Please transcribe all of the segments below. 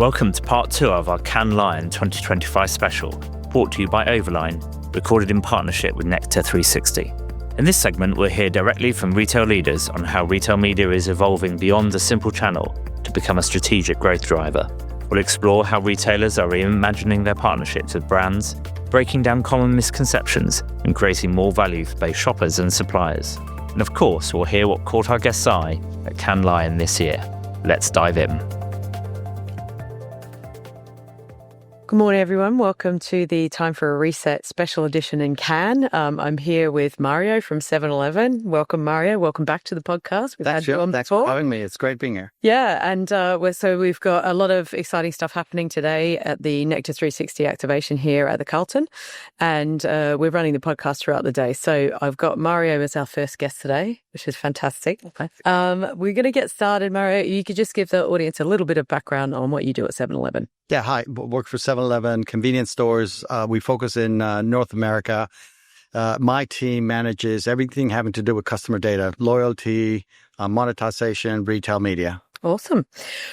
Welcome to part 2 of our Cannes Lion 2025 special, brought to you by Overline, recorded in partnership with Nectar 360. In this segment, we'll hear directly from retail leaders on how retail media is evolving beyond a simple channel to become a strategic growth driver. We'll explore how retailers are reimagining their partnerships with brands, breaking down common misconceptions and creating more value for both shoppers and suppliers. And of course, we'll hear what caught our guest's eye at Cannes Lion this year. Let's dive in. Good morning, everyone. Welcome to the Time for a Reset special edition in Cannes. I'm here with Mario from 7-Eleven. Welcome, Mario. Welcome back to the podcast. Thanks for having me. It's great being here. Yeah, and we've got a lot of exciting stuff happening today at the Nectar 360 activation here at the Carlton, and we're running the podcast throughout the day. So I've got Mario as our first guest today, which is fantastic. Okay. We're going to get started, Mario. You could just give the audience a little bit of background on what you do at 7-Eleven. Yeah, hi. Work for 7-Eleven, convenience stores. We focus in North America. My team manages everything having to do with customer data, loyalty, monetization, retail media. Awesome.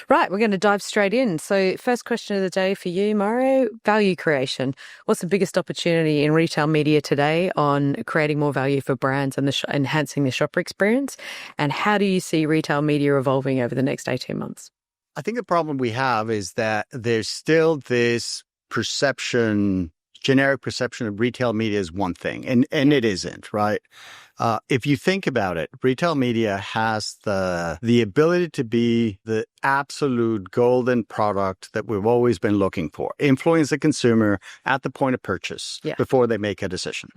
Right, we're going to dive straight in. So first question of the day for you, Mario, value creation. What's the biggest opportunity in retail media today on creating more value for brands and enhancing the shopper experience? And how do you see retail media evolving over the next 18 months? I think the problem we have is that there's still this generic perception of retail media is one thing, and it isn't, right? If you think about it, retail media has the ability to be the absolute golden product that we've always been looking for. Influence the consumer at the point of purchase before they make a decision,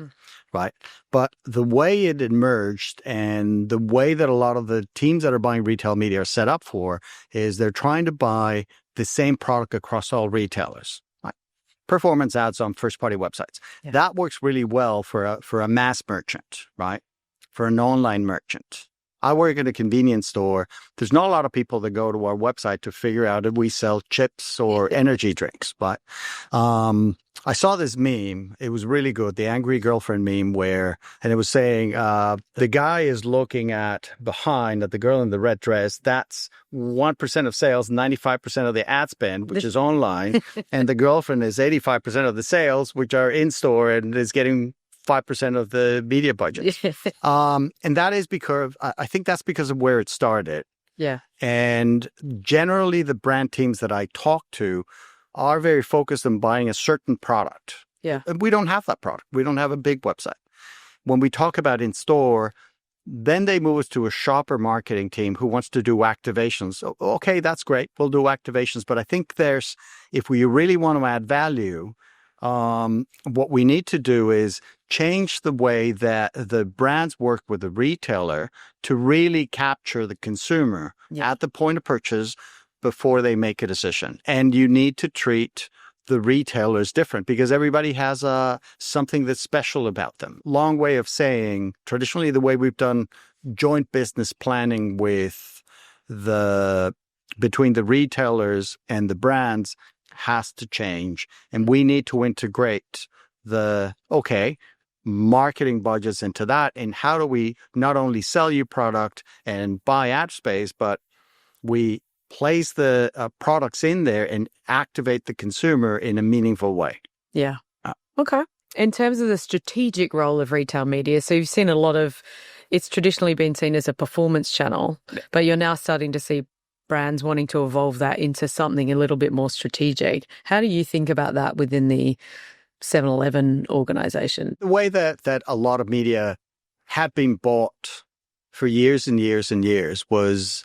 right? But the way it emerged and the way that a lot of the teams that are buying retail media are set up for is they're trying to buy the same product across all retailers. Performance ads on first-party websites. Yeah. That works really well for a mass merchant, right? For an online merchant. I work at a convenience store. There's not a lot of people that go to our website to figure out if we sell chips or energy drinks. But I saw this meme. It was really good, the angry girlfriend meme, and it was saying the guy is looking at the girl in the red dress. That's 1% of sales, 95% of the ad spend, which is online. And the girlfriend is 85% of the sales, which are in store and is getting 5% of the media budget. And that is because, I think that's because of where it started. Yeah. And generally the brand teams that I talk to are very focused on buying a certain product. Yeah. And we don't have that product. We don't have a big website. When we talk about in-store, then they move us to a shopper marketing team who wants to do activations. Okay, that's great. We'll do activations. But I think if we really want to add value, what we need to do is change the way that the brands work with the retailer to really capture the consumer at the point of purchase before they make a decision. And you need to treat the retailers different because everybody has something that's special about them. Long way of saying, traditionally, the way we've done joint business planning between the retailers and the brands has to change. And we need to integrate marketing budgets into that. And how do we not only sell you product and buy ad space, but we place the products in there and activate the consumer in a meaningful way. Yeah. Okay. In terms of the strategic role of retail media, so you've seen it's traditionally been seen as a performance channel, but you're now starting to see brands wanting to evolve that into something a little bit more strategic. How do you think about that within the 7-Eleven organization? The way that a lot of media had been bought for years and years and years was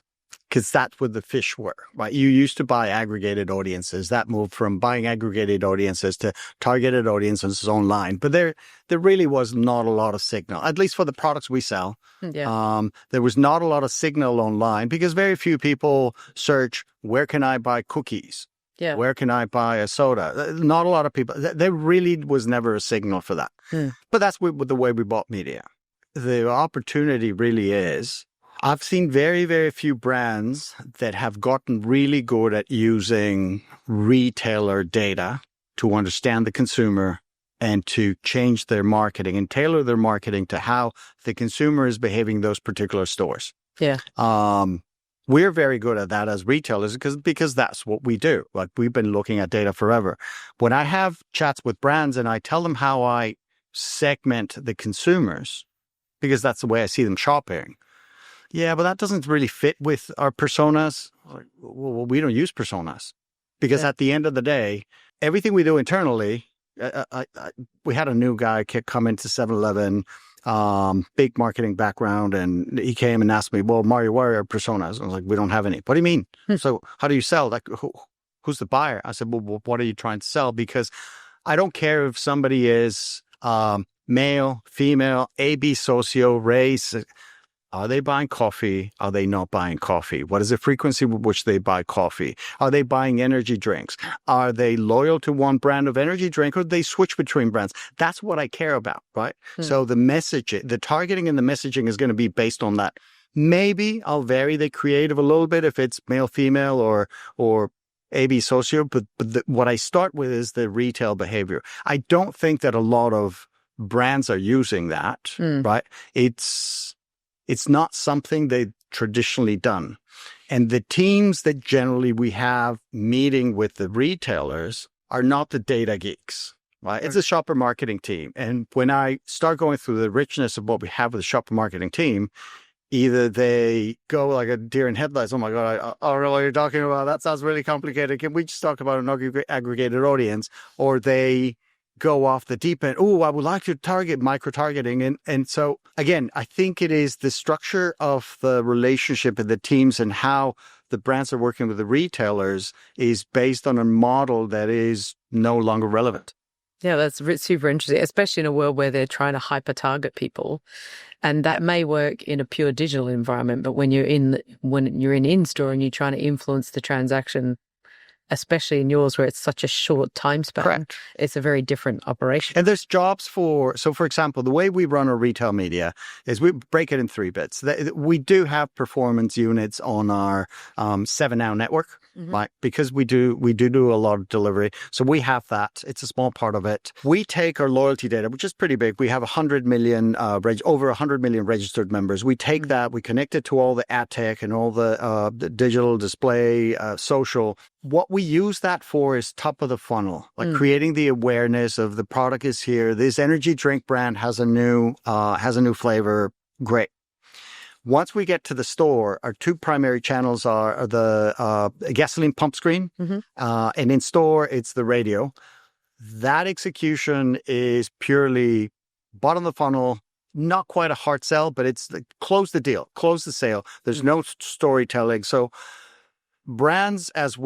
because that's what the fish were, right? You used to buy aggregated audiences. That moved from buying aggregated audiences to targeted audiences online. But there really was not a lot of signal, at least for the products we sell. Yeah. There was not a lot of signal online because very few people search, where can I buy cookies? Yeah. Where can I buy a soda? Not a lot of people. There really was never a signal for that. But that's with the way we bought media. The opportunity really is, I've seen very, very few brands that have gotten really good at using retailer data to understand the consumer and to change their marketing and tailor their marketing to how the consumer is behaving in those particular stores. Yeah. We're very good at that as retailers because that's what we do. Like, we've been looking at data forever. When I have chats with brands and I tell them how I segment the consumers, because that's the way I see them shopping. Yeah, but that doesn't really fit with our personas. Like, well, we don't use personas because at the end of the day, everything we do internally, we had a new guy come into 7-Eleven, big marketing background, and he came and asked me, well, Mario, what are your personas? I was like, we don't have any. What do you mean? So how do you sell? Like, who's the buyer? I said, well, what are you trying to sell? Because I don't care if somebody is male, female, AB socio, race. Are they buying coffee? Are they not buying coffee? What is the frequency with which they buy coffee? Are they buying energy drinks? Are they loyal to one brand of energy drink, or do they switch between brands? That's what I care about, right? So the messaging, the targeting and the messaging is going to be based on that. Maybe I'll vary the creative a little bit if it's male, female, or AB socio, but what I start with is the retail behavior. I don't think that a lot of brands are using that, right? It's not something they've traditionally done. And the teams that generally we have meeting with the retailers are not the data geeks, right? It's a shopper marketing team. And when I start going through the richness of what we have with the shopper marketing team, either they go like a deer in headlights, oh my God, I don't know what you're talking about. That sounds really complicated. Can we just talk about an aggregated audience? Or they go off the deep end. Oh, I would like to target micro-targeting. And so, again, I think it is the structure of the relationship and the teams and how the brands are working with the retailers is based on a model that is no longer relevant. Yeah, that's super interesting, especially in a world where they're trying to hyper-target people. And that may work in a pure digital environment, but when you're in store and you're trying to influence the transaction, especially in yours where it's such a short time span, Correct. It's a very different operation. And there's jobs for example, the way we run our retail media is we break it in 3 bits. We do have performance units on our 7NOW network, right? Because we do a lot of delivery. So we have that. It's a small part of it. We take our loyalty data, which is pretty big. We have 100 million, over 100 million registered members. We take that, we connect it to all the ad tech and all the digital display, social. What we use that for is top of the funnel, like creating the awareness of the product is here. This energy drink brand has a new flavor. Great. Once we get to the store, our 2 primary channels are the gasoline pump screen, and in store, it's the radio. That execution is purely bottom of the funnel, not quite a hard sell, but it's close the deal, close the sale. There's no storytelling. So brands, as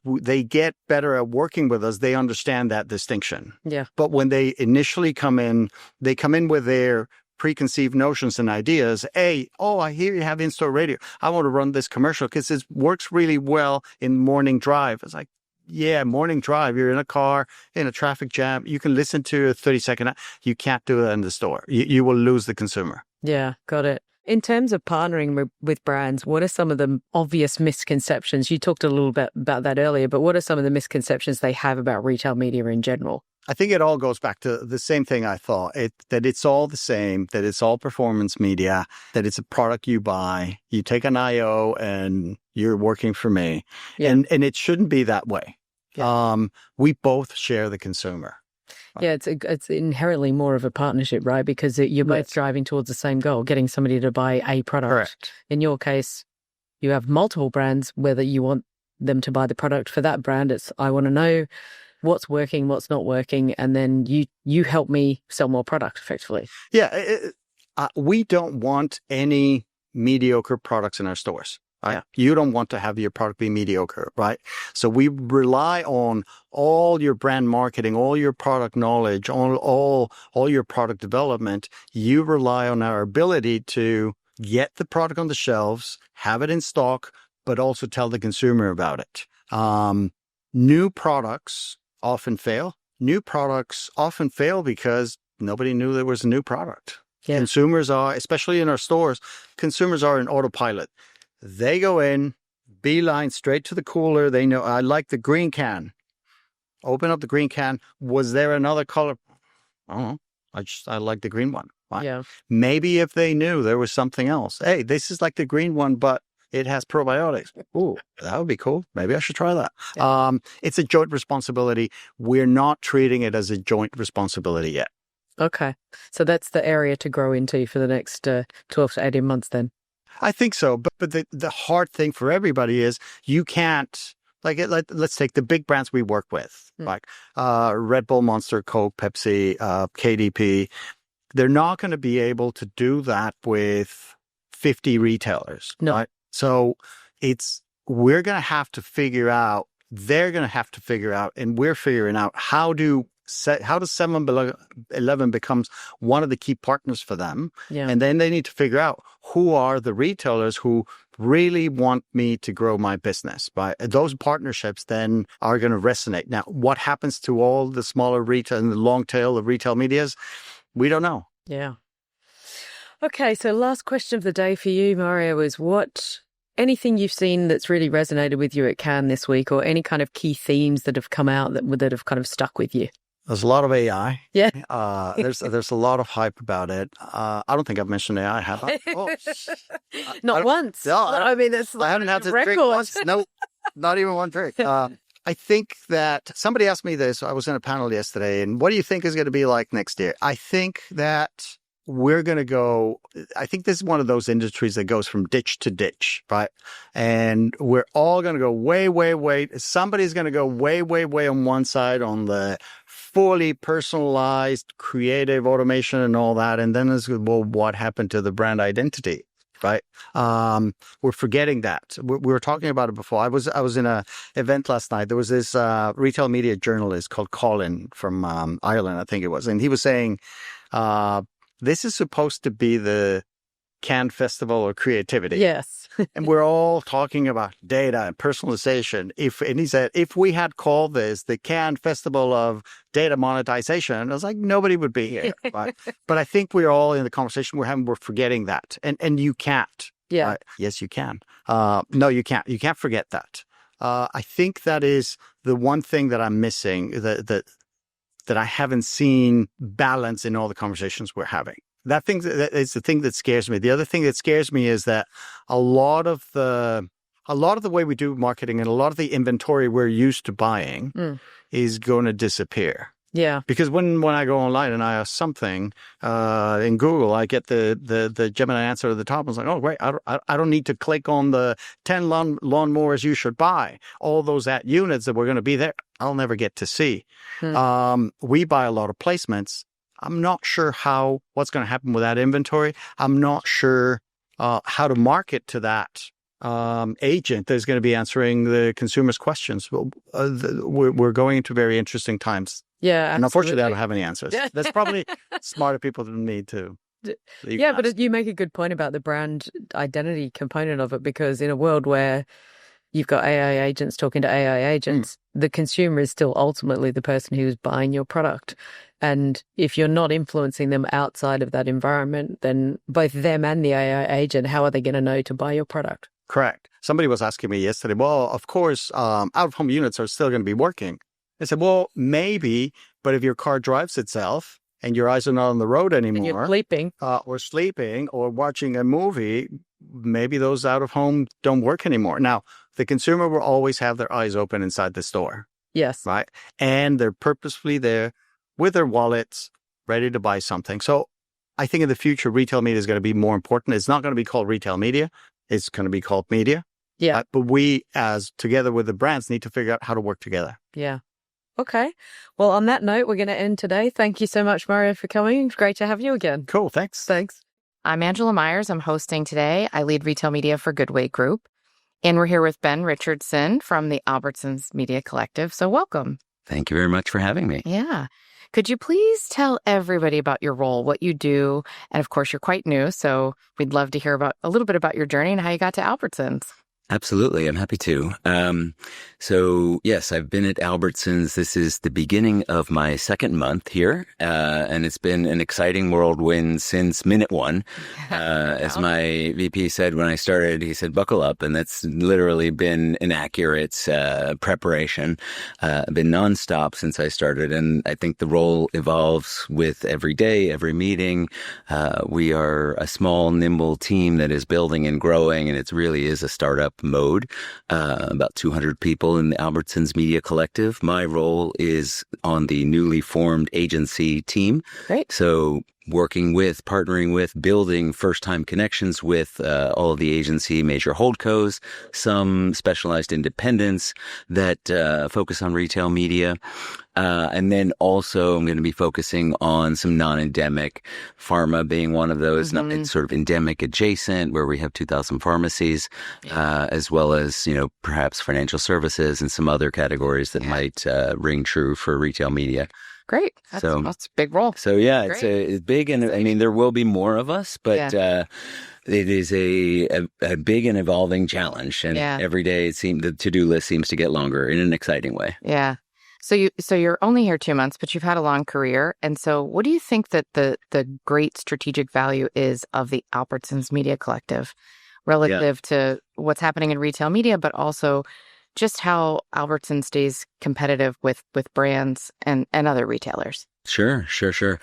they get better at working with us, they understand that distinction. Yeah. But when they initially come in with their preconceived notions and ideas. I hear you have in-store radio. I want to run this commercial because it works really well in morning drive. It's like, yeah, morning drive. You're in a car, in a traffic jam. You can listen to a 30-second. You can't do that in the store. You will lose the consumer. Yeah, got it. In terms of partnering with brands, what are some of the obvious misconceptions? You talked a little bit about that earlier, but what are some of the misconceptions they have about retail media in general? I think it all goes back to the same thing I thought, that it's all the same, that it's all performance media, that it's a product you buy, you take an IO and you're working for me. Yeah. And it shouldn't be that way. Yeah. We both share the consumer. Yeah, it's inherently more of a partnership, right? Because you're both driving towards the same goal, getting somebody to buy a product. Correct. In your case, you have multiple brands, whether you want them to buy the product for that brand, I want to know what's working, what's not working, and then you help me sell more product effectively. Yeah, we don't want any mediocre products in our stores. Right? Yeah. You don't want to have your product be mediocre, right? So we rely on all your brand marketing, all your product knowledge, all your product development. You rely on our ability to get the product on the shelves, have it in stock, but also tell the consumer about it. New products often fail. New products often fail because nobody knew there was a new product. Yeah. Consumers are, especially in our stores, consumers are in autopilot. They go in, beeline straight to the cooler. They know, I like the green can. Open up the green can. Was there another color? I don't know. I like the green one. Right? Yeah. Maybe if they knew there was something else. Hey, this is like the green one, but it has probiotics. Ooh, that would be cool. Maybe I should try that. Yeah. It's a joint responsibility. We're not treating it as a joint responsibility yet. Okay. So that's the area to grow into for the next 12 to 18 months then. I think so. But the hard thing for everybody is you can't, let's take the big brands we work with, like Red Bull, Monster, Coke, Pepsi, KDP. They're not going to be able to do that with 50 retailers. No. Right? So we're going to have to figure out, they're going to have to figure out, and we're figuring out how does 7-Eleven becomes one of the key partners for them. Yeah. And then they need to figure out who are the retailers who really want me to grow my business. Right? Those partnerships then are going to resonate. Now, what happens to all the smaller retail and the long tail of retail medias? We don't know. Yeah. Okay, so last question of the day for you, Mario, is anything you've seen that's really resonated with you at Cannes this week, or any kind of key themes that have come out that have kind of stuck with you? There's a lot of AI. Yeah. There's a lot of hype about it. I don't think I've mentioned AI, have I? Oh. Not once. No, I mean, that's like I haven't had to record. drink once. No, not even one drink. I think that somebody asked me this. I was in a panel yesterday, and what do you think is going to be like next year? I think that I think this is one of those industries that goes from ditch to ditch, right? And we're all going to go way. Somebody's going to go way on one side on the fully personalized creative automation and all that. And then what happened to the brand identity? Right. We're forgetting that. We were talking about it before. I was in an event last night. There was this retail media journalist called Colin from Ireland, I think it was. And he was saying, this is supposed to be the Cannes Festival of Creativity. Yes. And we're all talking about data and personalization. And he said, if we had called this the Cannes Festival of Data Monetization, I was like, nobody would be here. Right? But I think we're all in the conversation we're forgetting that. And you can't. Yeah. Right? Yes, you can. No, you can't. You can't forget that. I think that is the one thing that I'm missing, that I haven't seen balance in all the conversations we're having. That is the thing that scares me. The other thing that scares me is that a lot of the way we do marketing and a lot of the inventory we're used to buying is going to disappear. Yeah. Because when I go online and I ask something in Google, I get the Gemini answer at the top. I was like, oh, great. I don't need to click on the 10 lawnmowers you should buy. All those units that were going to be there, I'll never get to see. We buy a lot of placements. I'm not sure what's going to happen with that inventory. I'm not sure how to market to that agent that's going to be answering the consumer's questions. We're going into very interesting times. Yeah, and unfortunately, I don't have any answers. There's probably smarter people than me too. Yeah, but you make a good point about the brand identity component of it, because in a world where you've got AI agents talking to AI agents, the consumer is still ultimately the person who's buying your product. And if you're not influencing them outside of that environment, then both them and the AI agent, how are they going to know to buy your product? Correct. Somebody was asking me yesterday, well, of course, out-of-home units are still going to be working. I said, well, maybe, but if your car drives itself and your eyes are not on the road anymore, and you're sleeping, or watching a movie, maybe those out-of-home don't work anymore. Now, the consumer will always have their eyes open inside the store. Yes. Right. And they're purposefully there with their wallets, ready to buy something. So I think in the future, retail media is going to be more important. It's not going to be called retail media. It's going to be called media. Yeah. But we, together with the brands, need to figure out how to work together. Yeah. Okay. Well, on that note, we're going to end today. Thank you so much, Mario, for coming. It's great to have you again. Cool. Thanks. I'm Angela Myers. I'm hosting today. I lead retail media for Goodway Group. And we're here with Ben Richardson from the Albertsons Media Collective. So welcome. Thank you very much for having me. Yeah. Could you please tell everybody about your role, what you do? And of course, you're quite new, so we'd love to hear a little bit about your journey and how you got to Albertsons. Absolutely. I'm happy to. So yes, I've been at Albertsons. This is the beginning of my second month here. And it's been an exciting whirlwind since minute one. As my VP said when I started, he said, buckle up. And that's literally been an accurate preparation. Been nonstop since I started. And I think the role evolves with every day, every meeting. We are a small, nimble team that is building and growing, and it really is a startup mode. About 200 people in the Albertsons Media Collective. My role is on the newly formed agency team. Great. So partnering with, building first-time connections with all of the agency major holdcos, some specialized independents that focus on retail media. And then also I'm going to be focusing on some non-endemic, pharma being one of those. It's sort of endemic adjacent, where we have 2,000 pharmacies, as well as, perhaps financial services and some other categories that might ring true for retail media. Great. That's a big role. So yeah, it's big, and I mean there will be more of us, but it is a big and evolving challenge, and every day the to-do list seems to get longer in an exciting way. Yeah. So you're only here 2 months, but you've had a long career, and so what do you think that the great strategic value is of the Albertsons Media Collective relative to what's happening in retail media, but also just how Albertsons stays competitive with brands and other retailers? Sure. So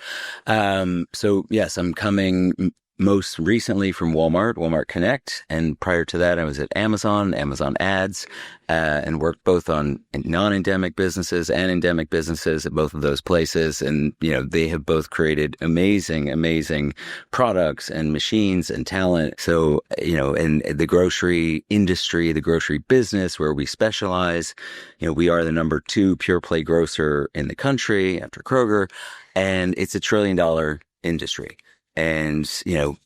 yes, I'm coming most recently from Walmart Connect. And prior to that, I was at Amazon Ads, and worked both on non-endemic businesses and endemic businesses at both of those places. And, they have both created amazing products and machines and talent. So, in the grocery industry, the grocery business where we specialize, we are the number 2 pure play grocer in the country after Kroger, and it's $1 trillion industry. And,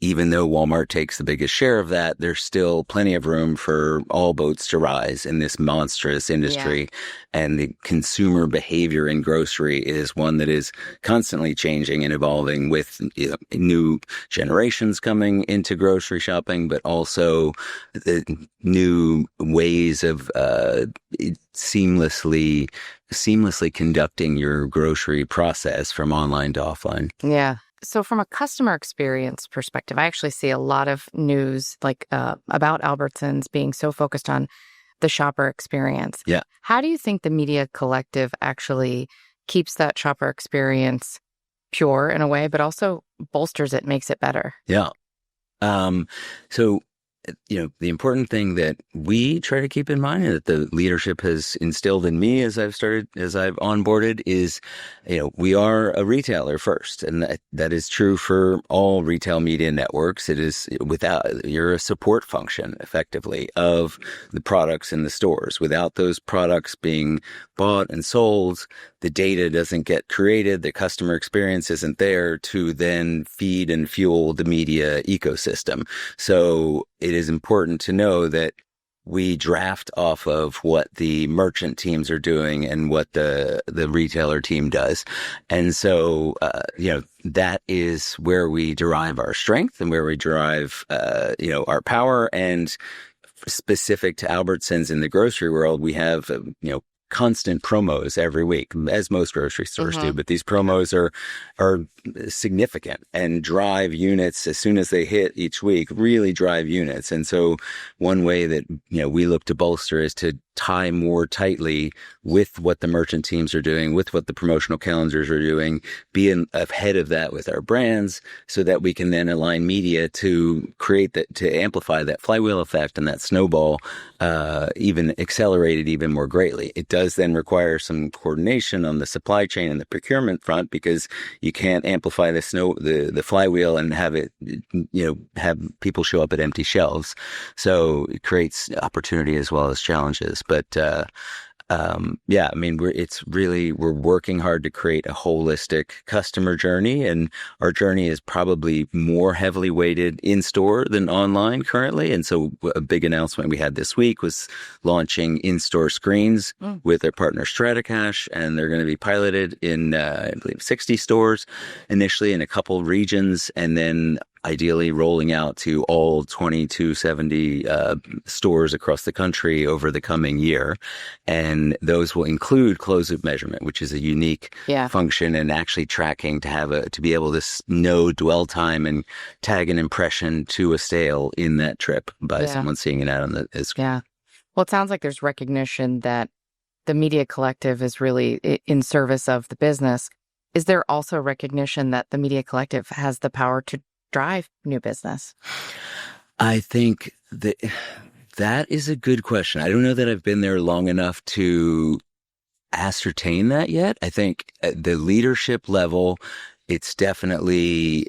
even though Walmart takes the biggest share of that, there's still plenty of room for all boats to rise in this monstrous industry. Yeah. And the consumer behavior in grocery is one that is constantly changing and evolving with new generations coming into grocery shopping, but also the new ways of seamlessly conducting your grocery process from online to offline. Yeah. So from a customer experience perspective, I actually see a lot of news about Albertsons being so focused on the shopper experience. Yeah. How do you think the Media Collective actually keeps that shopper experience pure in a way, but also bolsters it, makes it better? Yeah. So the important thing that we try to keep in mind, and that the leadership has instilled in me as I've onboarded, is, we are a retailer first. And that is true for all retail media networks. It is you're a support function, effectively, of the products in the stores. Without those products being bought and sold, the data doesn't get created, the customer experience isn't there to then feed and fuel the media ecosystem. So it is important to know that we draft off of what the merchant teams are doing and what the retailer team does. And so, that is where we derive our strength and where we derive, our power. And specific to Albertsons in the grocery world, we have, constant promos every week, as most grocery stores do. But these promos are significant and drive units as soon as they hit each week, really drive units. And so one way that, we look to bolster is to tie more tightly with what the merchant teams are doing, with what the promotional calendars are doing, be ahead of that with our brands, so that we can then align media to create that, to amplify that flywheel effect and that snowball, even accelerated even more greatly. It does then require some coordination on the supply chain and the procurement front, because you can't amplify the flywheel and have it, have people show up at empty shelves. So it creates opportunity as well as challenges. But we're working hard to create a holistic customer journey, and our journey is probably more heavily weighted in store than online currently. And so a big announcement we had this week was launching in-store screens with our partner Stratacache, and they're going to be piloted in, I believe, 60 stores initially in a couple regions, and then ideally rolling out to all 2270 stores across the country over the coming year. And those will include close-loop measurement, which is a unique function, and actually tracking to be able to know dwell time and tag an impression to a sale in that trip by someone seeing it out on the screen. Yeah. Well, it sounds like there's recognition that the Media Collective is really in service of the business. Is there also recognition that the Media Collective has the power to drive new business? I think that is a good question. I don't know that I've been there long enough to ascertain that yet. I think at the leadership level, it's definitely,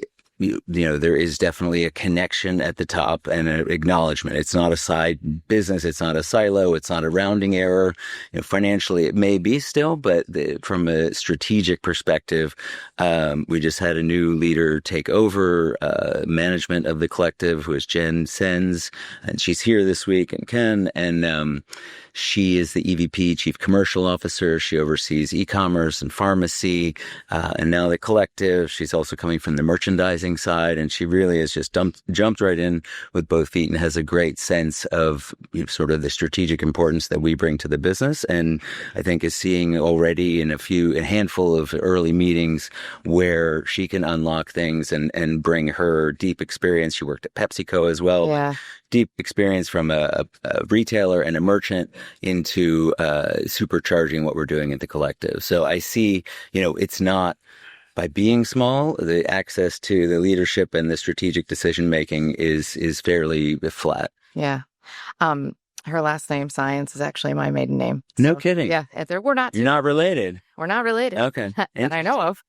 there is definitely a connection at the top and an acknowledgement. It's not a side business. It's not a silo. It's not a rounding error. Financially, it may be still, but from a strategic perspective, we just had a new leader take over management of the collective, who is Jen Sens, and she's here this week, and Ken, and she is the EVP, Chief Commercial Officer. She oversees e-commerce and pharmacy, and now the collective. She's also coming from the merchandising side, and she really has just jumped right in with both feet and has a great sense of sort of the strategic importance that we bring to the business. And I think is seeing already in a handful of early meetings where she can unlock things and bring her deep experience. She worked at PepsiCo as well. Yeah. Deep experience from a retailer and a merchant into supercharging what we're doing at the collective. So I see, it's not by being small, the access to the leadership and the strategic decision making is fairly flat. Yeah. Her last name, Science, is actually my maiden name. No kidding. Yeah. We're not. You're not related. We're not related. Okay. That I know of.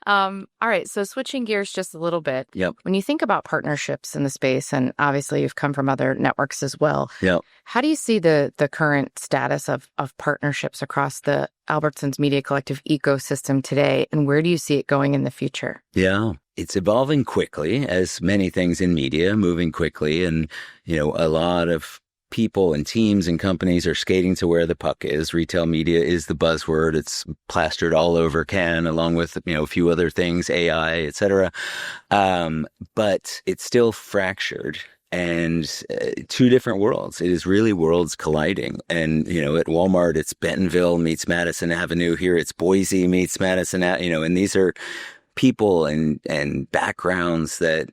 All right. So switching gears just a little bit. Yep. When you think about partnerships in the space, and obviously you've come from other networks as well. Yep. How do you see the current status of partnerships across the Albertsons Media Collective ecosystem today, and where do you see it going in the future? Yeah. It's evolving quickly, as many things in media, moving quickly. And, a lot of people and teams and companies are skating to where the puck is. Retail media is the buzzword. It's plastered all over Cannes, along with, a few other things, AI, et cetera. But it's still fractured. And two different worlds. It is really worlds colliding. And, at Walmart, it's Bentonville meets Madison Avenue. Here it's Boise meets Madison, and these are people and backgrounds that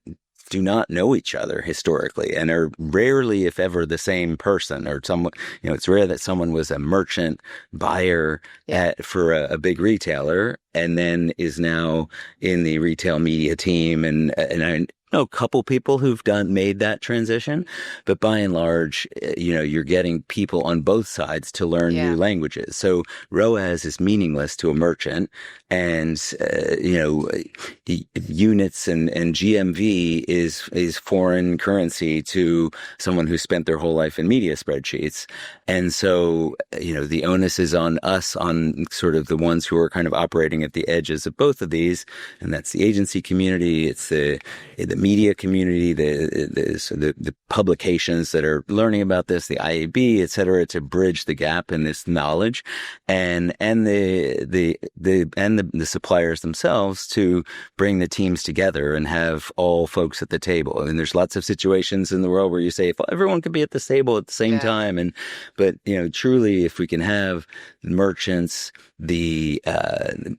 do not know each other historically and are rarely, if ever, the same person or someone. It's rare that someone was a merchant buyer for a big retailer and then is now in the retail media team. And I know a couple people who've made that transition, but by and large, you're getting people on both sides to learn new languages. So ROAS is meaningless to a merchant, and units and GMV is foreign currency to someone who spent their whole life in media spreadsheets. And so, the onus is on us, on sort of the ones who are kind of operating at the edges of both of these, and that's the agency community, it's the media community, the publications that are learning about this, the IAB, et cetera, to bridge the gap in this knowledge, and the suppliers themselves to bring the teams together and have all folks at the table. I mean, there's lots of situations in the world where you say, if everyone could be at this table at the same time, but truly, if we can have merchants, the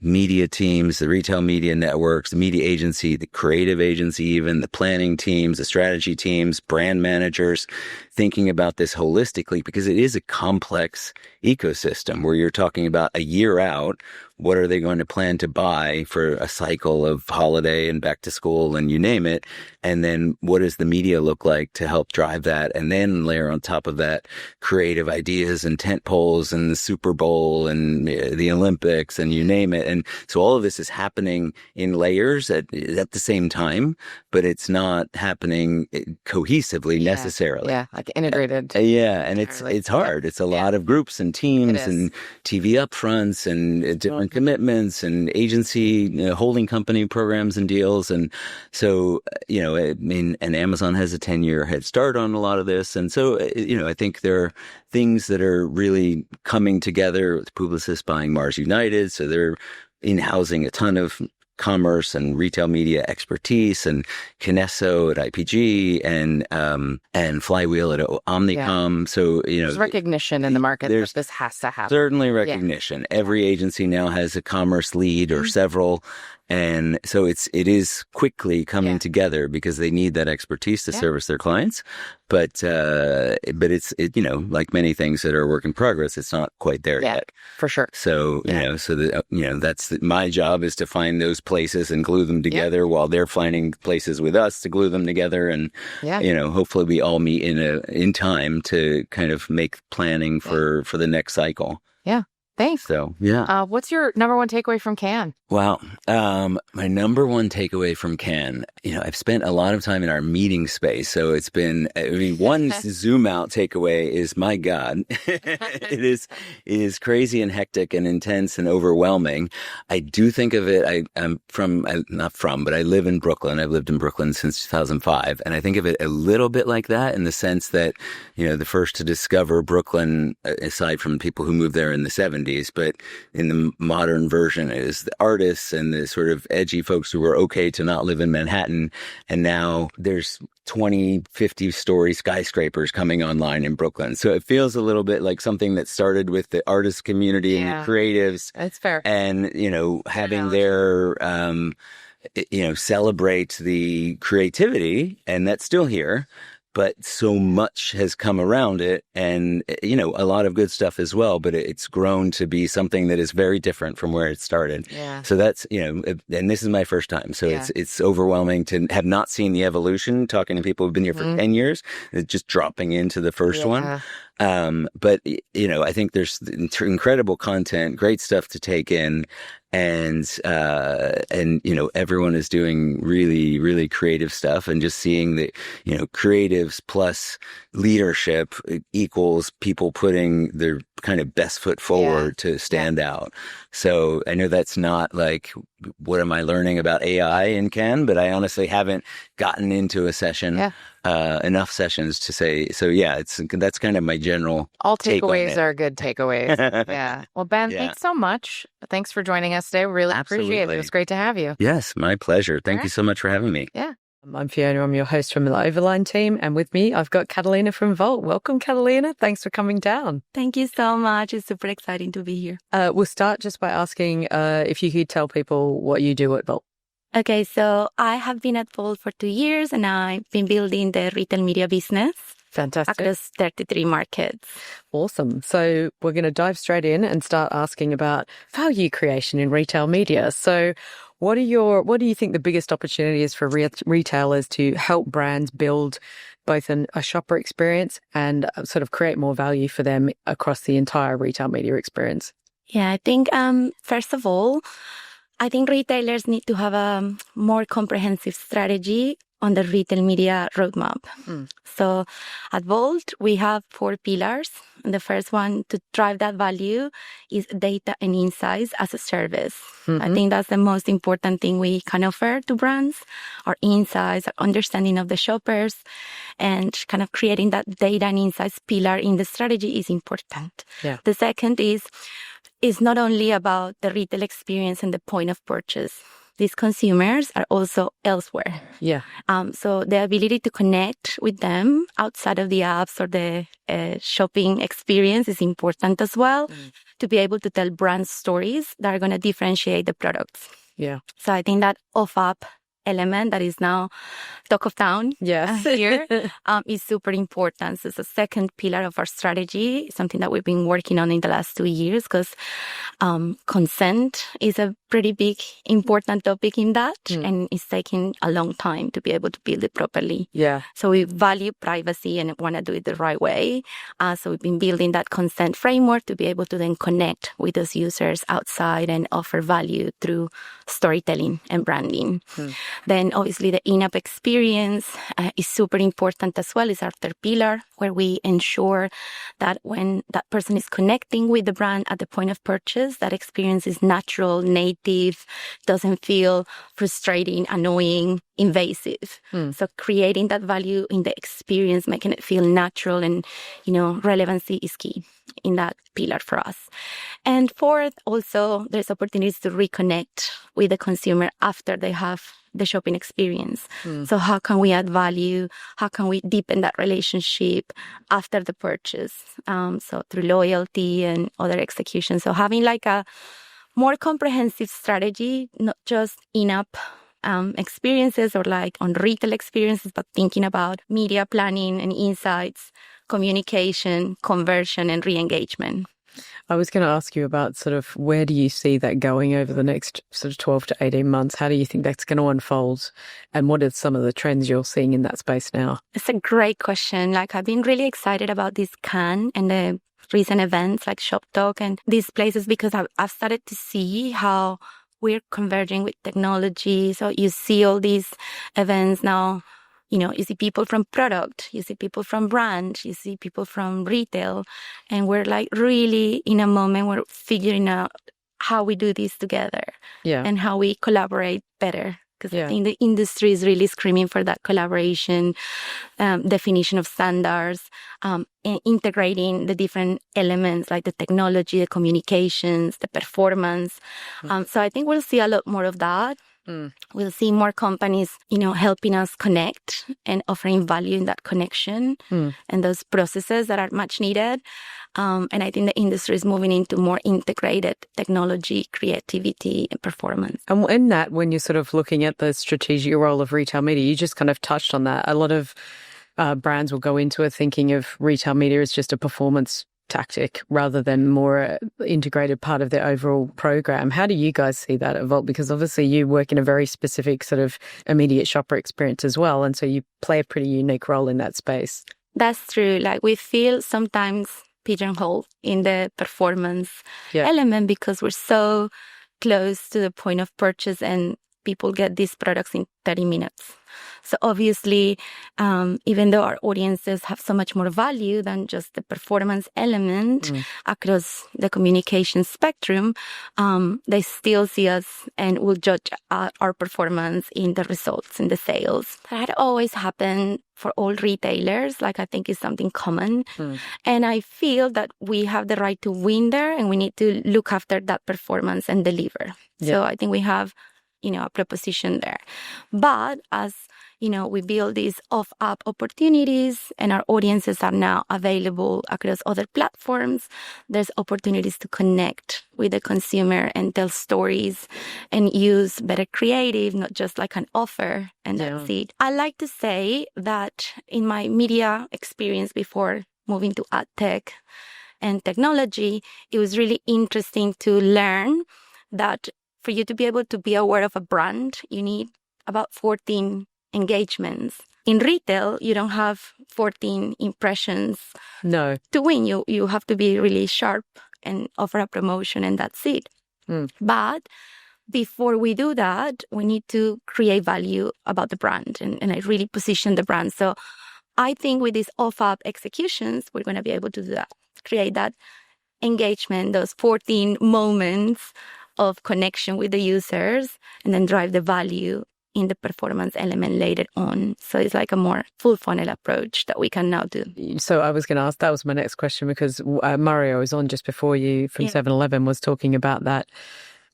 media teams, the retail media networks, the media agency, the creative agency, even the planning teams, the strategy teams, brand managers, thinking about this holistically, because it is a complex ecosystem where you're talking about a year out. What are they going to plan to buy for a cycle of holiday and back to school and you name it? And then what does the media look like to help drive that? And then layer on top of that creative ideas and tent poles and the Super Bowl and the Olympics and you name it. And so all of this is happening in layers at the same time, but it's not happening cohesively necessarily. Yeah, like integrated. And it's hard. It's a lot of groups and teams and TV upfronts and different commitments and agency, holding company programs and deals. And so, and Amazon has a 10-year head start on a lot of this. And so, I think there are things that are really coming together with Publicis buying Mars United. So they're in-housing a ton of commerce and retail media expertise, and Kinesso at IPG, and Flywheel at Omnicom. Yeah. So, there's recognition in the market that this has to happen. Certainly recognition. Yeah. Every agency now has a commerce lead or several. And so it is quickly coming together because they need that expertise to service their clients. But it's like many things that are a work in progress, it's not quite there yet. For sure. So, that's my job is to find those places and glue them together while they're finding places with us to glue them together. And, hopefully we all meet in time to kind of make planning for the next cycle. Yeah. Thanks. So, what's your number one takeaway from Cannes? Well, my number one takeaway from Cannes, I've spent a lot of time in our meeting space. So it's been, one zoom out takeaway is, my God, it is crazy and hectic and intense and overwhelming. I do think of it, but I live in Brooklyn. I've lived in Brooklyn since 2005. And I think of it a little bit like that in the sense that, the first to discover Brooklyn, aside from people who moved there in the 70s, but in the modern version is the artists and the sort of edgy folks who were okay to not live in Manhattan. And now there's 20, 50-story skyscrapers coming online in Brooklyn. So it feels a little bit like something that started with the artist community and the creatives. That's fair. And, having their, celebrate the creativity, and that's still here. But so much has come around it and, a lot of good stuff as well. But it's grown to be something that is very different from where it started. Yeah. So that's, and this is my first time. So it's overwhelming to have not seen the evolution, talking to people who've been here for 10 years, just dropping into the first one. But, I think there's incredible content, great stuff to take in. And everyone is doing really, really creative stuff, and just seeing that, creatives plus leadership equals people putting their kind of best foot forward to stand out. So I know that's not like, what am I learning about AI in Cannes? But I honestly haven't gotten into a session, enough sessions to say. So that's kind of my general. All takeaways are good takeaways. Yeah. Well, Ben, thanks so much. Thanks for joining us today. Really appreciate it. It was great to have you. Yes, my pleasure. Thank you so much for having me. Yeah. I'm Fiona. I'm your host from the Overline team. And with me, I've got Catalina from Wolt. Welcome, Catalina. Thanks for coming down. Thank you so much. It's super exciting to be here. We'll start just by asking if you could tell people what you do at Wolt. Okay, so I have been at Wolt for 2 years, and I've been building the retail media business. Fantastic. Across 33 markets. Awesome. So we're going to dive straight in and start asking about value creation in retail media. So what do you think the biggest opportunity is for retailers to help brands build both a shopper experience and sort of create more value for them across the entire retail media experience? Yeah, I think, first of all, I think retailers need to have a more comprehensive strategy on the retail media roadmap. So at Wolt, we have 4 pillars. And the first one to drive that value is data and insights as a service. I think that's the most important thing we can offer to brands. Our insights, our understanding of the shoppers, and kind of creating that data and insights pillar in the strategy is important. Yeah. The second is not only about the retail experience and the point of purchase. These consumers are also elsewhere. Yeah. So the ability to connect with them outside of the apps or the shopping experience is important as well, to be able to tell brand stories that are going to differentiate the products. Yeah. So I think that off-app element that is now talk of town here is super important. So it's a second pillar of our strategy, something that we've been working on in the last 2 years, because consent is a pretty big, important topic in that, and it's taking a long time to be able to build it properly. Yeah. So we value privacy and want to do it the right way. So we've been building that consent framework to be able to then connect with those users outside and offer value through storytelling and branding. Then obviously the in-app experience is super important as well. It's our third pillar, where we ensure that when that person is connecting with the brand at the point of purchase, that experience is natural, native, repetitive, doesn't feel frustrating, annoying, invasive. So creating that value in the experience, making it feel natural, and, relevancy is key in that pillar for us. And fourth, also, there's opportunities to reconnect with the consumer after they have the shopping experience. So how can we add value? How can we deepen that relationship after the purchase? So through loyalty and other execution. So having like a more comprehensive strategy, not just in-app experiences or like on retail experiences, but thinking about media planning and insights, communication, conversion, and re-engagement. I was going to ask you about sort of where do you see that going over the next sort of 12 to 18 months? How do you think that's going to unfold? And what are some of the trends you're seeing in that space now? It's a great question. Like, I've been really excited about this Cannes and the recent events like Shop Talk and these places because I've started to see how we're converging with technology. So you see all these events now. You see people from product, you see people from brand, you see people from retail. And we're like really in a moment where we're figuring out how we do this together and how we collaborate better. Because I think the industry is really screaming for that collaboration, definition of standards, and integrating the different elements like the technology, the communications, the performance. So I think we'll see a lot more of that. We'll see more companies, helping us connect and offering value in that connection and those processes that are much needed. And I think the industry is moving into more integrated technology, creativity, and performance. And in that, when you're sort of looking at the strategic role of retail media, you just kind of touched on that. A lot of brands will go into it thinking of retail media as just a performance tactic rather than more integrated part of their overall program. How do you guys see that at Wolt? Because obviously you work in a very specific sort of immediate shopper experience as well. And so you play a pretty unique role in that space. That's true. Like we feel sometimes pigeonholed in the performance element because we're so close to the point of purchase and people get these products in 30 minutes. So obviously, even though our audiences have so much more value than just the performance element across the communication spectrum, they still see us and will judge our performance in the results, in the sales. That always happened for all retailers. Like I think is something common. And I feel that we have the right to win there and we need to look after that performance and deliver. So I think we have a proposition there. But as, we build these off-app opportunities and our audiences are now available across other platforms, there's opportunities to connect with the consumer and tell stories and use better creative, not just like an offer and that's it. I like to say that in my media experience before moving to ad tech and technology, it was really interesting to learn that for you to be able to be aware of a brand, you need about 14 engagements. In retail, you don't have 14 impressions to win. You have to be really sharp and offer a promotion and that's it. But before we do that, we need to create value about the brand and I really position the brand. So I think with these off-app executions, we're going to be able to do that, create that engagement, those 14 moments of connection with the users and then drive the value in the performance element later on. So it's like a more full funnel approach that we can now do. So I was going to ask, that was my next question because Mario was on just before you from 7-Eleven was talking about that.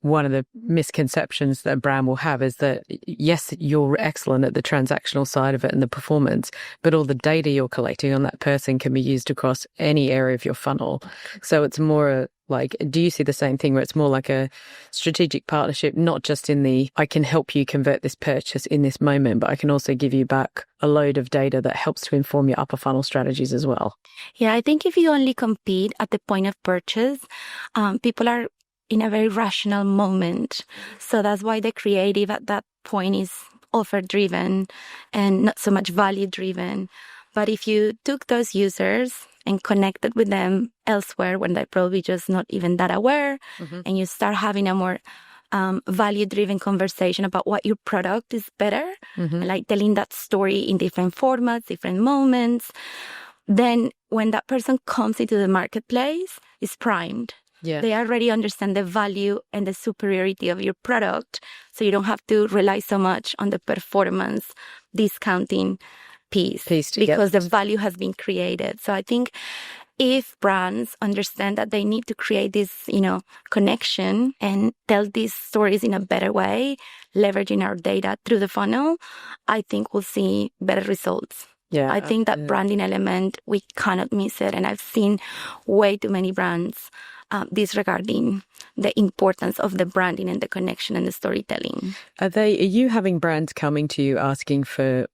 One of the misconceptions that a brand will have is that, yes, you're excellent at the transactional side of it and the performance, but all the data you're collecting on that person can be used across any area of your funnel. So it's more like, do you see the same thing where it's more like a strategic partnership, not just in the, I can help you convert this purchase in this moment, but I can also give you back a load of data that helps to inform your upper funnel strategies as well? Yeah, I think if you only compete at the point of purchase, people are in a very rational moment. So that's why the creative at that point is offer-driven and not so much value-driven. But if you took those users and connected with them elsewhere when they're probably just not even that aware, and you start having a more value-driven conversation about what your product is better, like telling that story in different formats, different moments, then when that person comes into the marketplace, it's primed. Yeah. They already understand the value and the superiority of your product. So you don't have to rely so much on the performance discounting piece because the value has been created. So I think if brands understand that they need to create this, connection and tell these stories in a better way, leveraging our data through the funnel, I think we'll see better results. Yeah, I think that branding element, we cannot miss it. And I've seen way too many brands disregarding the importance of the branding and the connection and the storytelling. Are you having brands coming to you asking for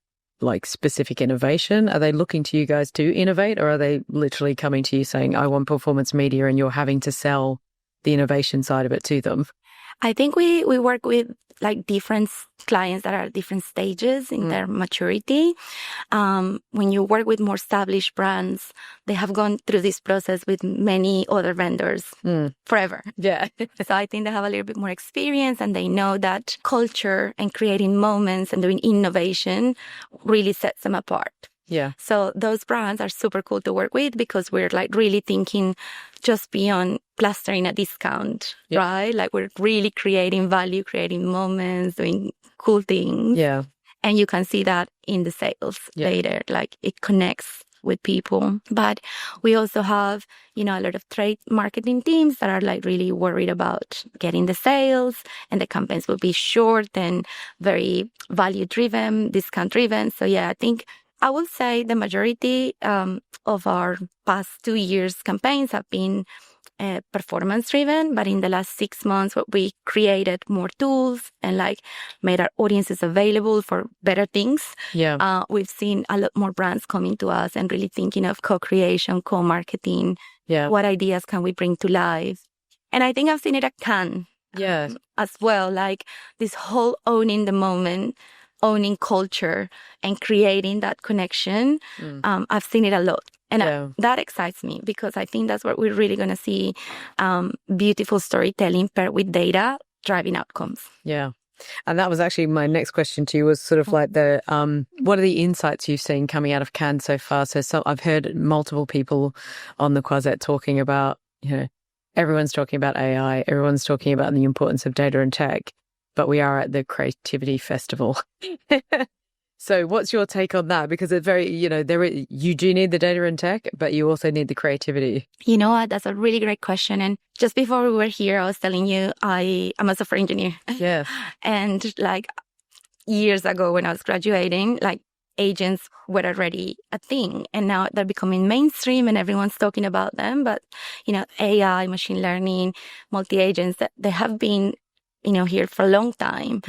like specific innovation? Are they looking to you guys to innovate, or are they literally coming to you saying, I want performance media, and you're having to sell the innovation side of it to them? I think we work with like different clients that are at different stages in their maturity. When you work with more established brands, they have gone through this process with many other vendors forever. Yeah. So I think they have a little bit more experience, and they know that culture and creating moments and doing innovation really sets them apart. Yeah. So those brands are super cool to work with because we're like really thinking just beyond plastering a discount, right? Like we're really creating value, creating moments, doing cool things. Yeah. And you can see that in the sales later, like it connects with people. But we also have, a lot of trade marketing teams that are like really worried about getting the sales, and the campaigns will be short and very value driven, discount driven. So yeah, I think I would say the majority of our past 2 years campaigns have been performance driven, but in the last 6 months, we created more tools and like made our audiences available for better things. Yeah. We've seen a lot more brands coming to us and really thinking of co-creation, co-marketing. Yeah. What ideas can we bring to life? And I think I've seen it at Cannes as well, like this whole owning the moment, owning culture and creating that connection. I've seen it a lot. And that excites me because I think that's what we're really going to see, beautiful storytelling paired with data driving outcomes. Yeah. And that was actually my next question to you, was sort of like what are the insights you've seen coming out of Cannes so far? So I've heard multiple people on the Croisette talking about, everyone's talking about AI, everyone's talking about the importance of data and tech, but we are at the creativity festival. So what's your take on that? Because it's very, you do need the data and tech, but you also need the creativity. You know what? That's a really great question. And just before we were here, I was telling you I'm a software engineer. Yes. And like years ago when I was graduating, like agents were already a thing. And now they're becoming mainstream and everyone's talking about them. But, AI, machine learning, multi-agents, that they have been here for a long time.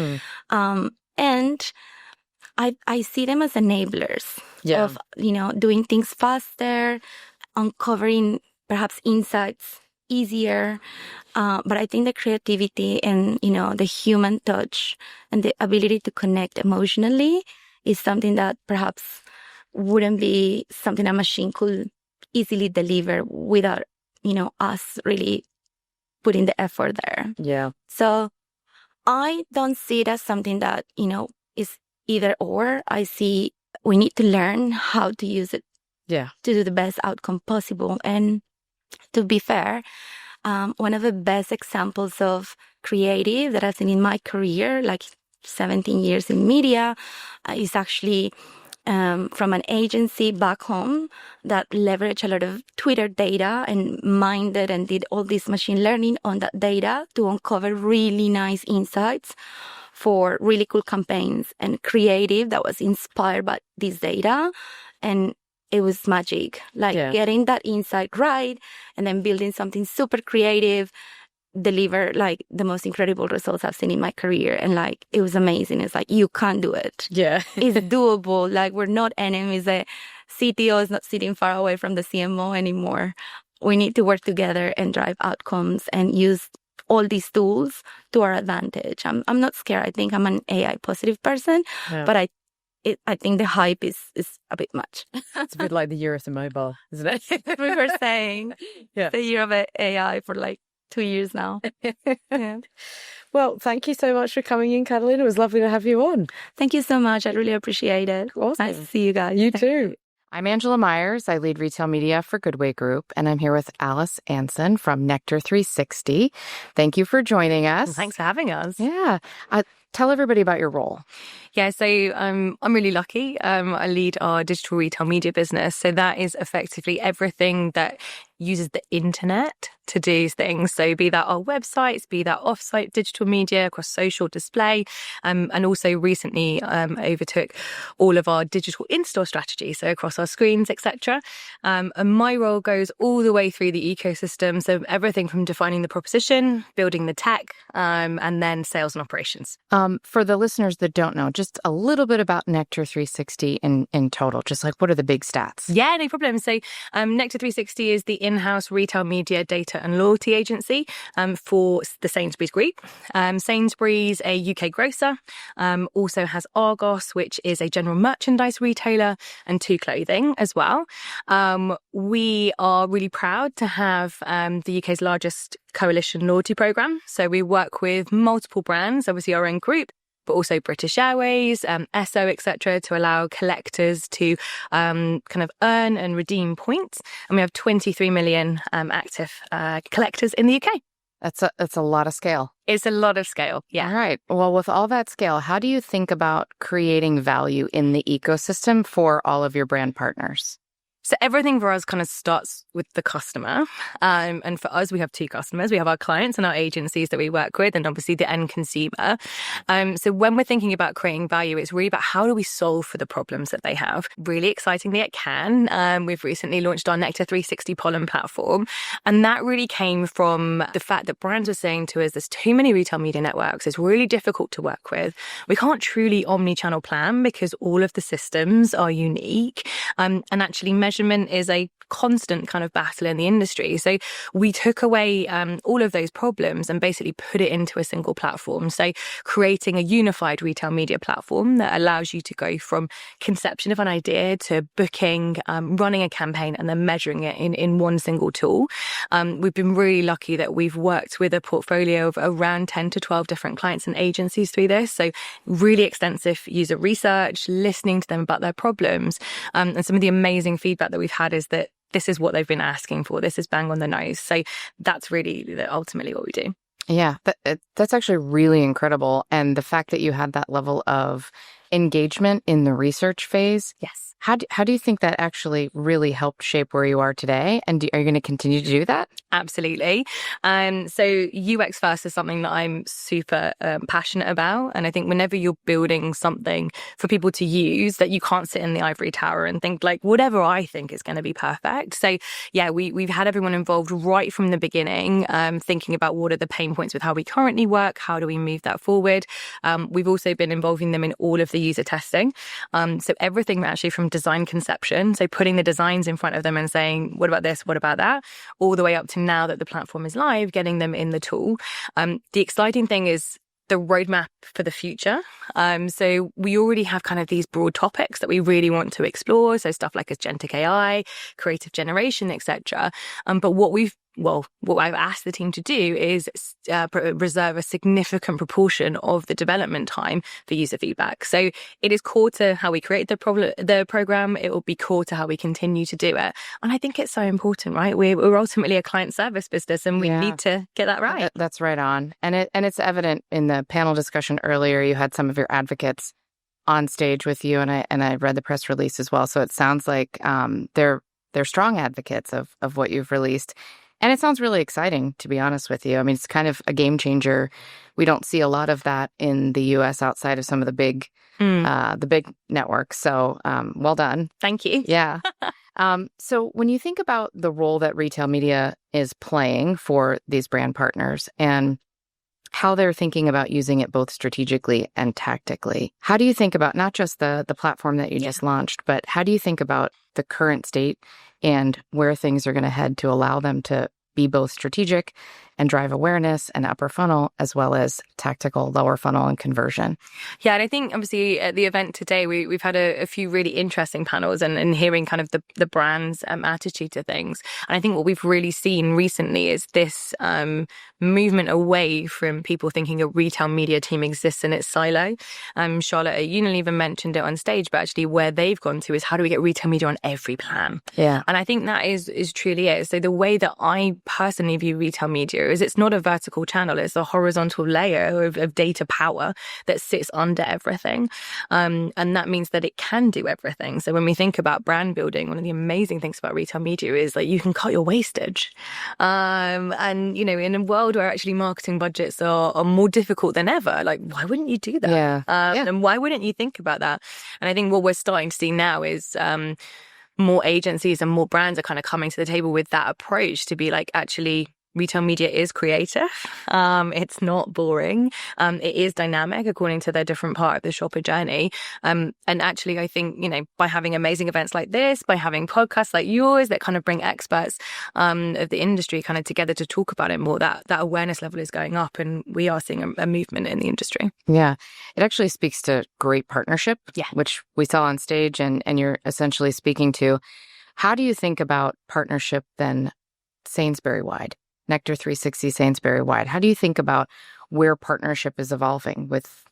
And I see them as enablers of, doing things faster, uncovering perhaps insights easier. But I think the creativity and, the human touch and the ability to connect emotionally is something that perhaps wouldn't be something a machine could easily deliver without, us really putting the effort there. Yeah. So I don't see it as something that, is either or. I see we need to learn how to use it to do the best outcome possible. And to be fair, one of the best examples of creative that I've seen in my career, like 17 years in media, is actually from an agency back home that leveraged a lot of Twitter data and mined it and did all this machine learning on that data to uncover really nice insights for really cool campaigns and creative that was inspired by this data. And it was magic, getting that insight right and then building something super creative, deliver like the most incredible results I've seen in my career. And like, it was amazing. It's like, you can do it. Yeah. It's doable. Like, we're not enemies. The CTO is not sitting far away from the CMO anymore. We need to work together and drive outcomes and use all these tools to our advantage. I'm not scared. I think I'm an AI positive person, but I think the hype is a bit much. It's a bit like the year of the mobile, isn't it? We were saying the year of AI for like 2 years now. Yeah. Well, thank you so much for coming in, Catalina. It was lovely to have you on. Thank you so much. I really appreciate it. Awesome. Nice to see you guys. You too. I'm Angela Myers. I lead retail media for Goodway Group, and I'm here with Alice Anson from Nectar 360. Thank you for joining us. Thanks for having us. Yeah. Tell everybody about your role. Yeah, so I'm really lucky. I lead our digital retail media business. So that is effectively everything that uses the internet to do things. So be that our websites, be that offsite digital media across social display, and also recently overtook all of our digital in-store strategy. So across our screens, etc. And my role goes all the way through the ecosystem. So everything from defining the proposition, building the tech, and then sales and operations. For the listeners that don't know, just a little bit about Nectar 360 in total, just like what are the big stats? Yeah, no problem. So Nectar 360 is the in-house retail media data and loyalty agency for the Sainsbury's Group. Sainsbury's, a UK grocer, also has Argos, which is a general merchandise retailer, and Tu Clothing as well. We are really proud to have the UK's largest coalition loyalty program. So we work with multiple brands, obviously our own group, but also British Airways, Esso, etc., to allow collectors to kind of earn and redeem points. And we have 23 million active collectors in the UK. That's a lot of scale. It's a lot of scale, yeah. All right. Well, with all that scale, how do you think about creating value in the ecosystem for all of your brand partners? So everything for us kind of starts with the customer. And for us, we have two customers. We have our clients and our agencies that we work with, and obviously the end consumer. So when we're thinking about creating value, it's really about how do we solve for the problems that they have. Really excitingly, it can. We've recently launched our Nectar 360 pollen platform. And that really came from the fact that brands were saying to us, there's too many retail media networks. It's really difficult to work with. We can't truly omni-channel plan because all of the systems are unique. And actually measurement is a constant kind of battle in the industry. So we took away all of those problems and basically put it into a single platform. So creating a unified retail media platform that allows you to go from conception of an idea to booking, running a campaign, and then measuring it in one single tool. We've been really lucky that we've worked with a portfolio of around 10 to 12 different clients and agencies through this. So really extensive user research, listening to them about their problems. And some of the amazing feedback that we've had is that this is what they've been asking for. This is bang on the nose. So that's really ultimately what we do. Yeah, that's actually really incredible. And the fact that you had that level of engagement in the research phase. Yes. How do you think that actually really helped shape where you are today? And are you going to continue to do that? Absolutely. So UX first is something that I'm super passionate about. And I think whenever you're building something for people to use, that you can't sit in the ivory tower and think like, whatever I think is going to be perfect. So yeah, we've had everyone involved right from the beginning, thinking about what are the pain points with how we currently work, how do we move that forward. We've also been involving them in all of the user testing. So everything actually from design conception, so putting the designs in front of them and saying, what about this, what about that, all the way up to now that the platform is live, getting them in the tool. The exciting thing is the roadmap for the future. So we already have kind of these broad topics that we really want to explore. So stuff like agentic AI, creative generation, etc. But what I've asked the team to do is reserve a significant proportion of the development time for user feedback. So it is core to how we create the program. It will be core to how we continue to do it. And I think it's so important, right? We're ultimately a client service business, and we need to get that right. That's right on. And it's evident in the panel discussion earlier. You had some of your advocates on stage with you, and I read the press release as well. So it sounds like they're strong advocates of what you've released. And it sounds really exciting, to be honest with you. I mean, it's kind of a game changer. We don't see a lot of that in the U.S. outside of some of the big networks. So well done. Thank you. Yeah. So when you think about the role that retail media is playing for these brand partners and how they're thinking about using it both strategically and tactically, how do you think about not just the platform that you just launched, but how do you think about the current state and where things are going to head to allow them to be both strategic and drive awareness and upper funnel, as well as tactical lower funnel and conversion. Yeah, and I think obviously at the event today, we've had a few really interesting panels and hearing kind of the brand's attitude to things. And I think what we've really seen recently is this movement away from people thinking a retail media team exists in its silo. Charlotte at Unilever mentioned it on stage, but actually where they've gone to is how do we get retail media on every plan? Yeah. And I think that is truly it. So the way that I personally view retail media is it's not a vertical channel, it's a horizontal layer of data power that sits under everything. And that means that it can do everything. So when we think about brand building, one of the amazing things about retail media is like you can cut your wastage. And, you know, in a world where actually marketing budgets are more difficult than ever, like why wouldn't you do that? Yeah. And why wouldn't you think about that? And I think what we're starting to see now is more agencies and more brands are kind of coming to the table with that approach to be like, actually, retail media is creative. It's not boring. It is dynamic according to their different part of the shopper journey. And actually, I think, you know, by having amazing events like this, by having podcasts like yours that kind of bring experts of the industry kind of together to talk about it more, that awareness level is going up and we are seeing a movement in the industry. Yeah. It actually speaks to great partnership, which we saw on stage and you're essentially speaking to. How do you think about partnership then Sainsbury-wide? Nectar 360 Sainsbury-wide. How do you think about where partnership is evolving with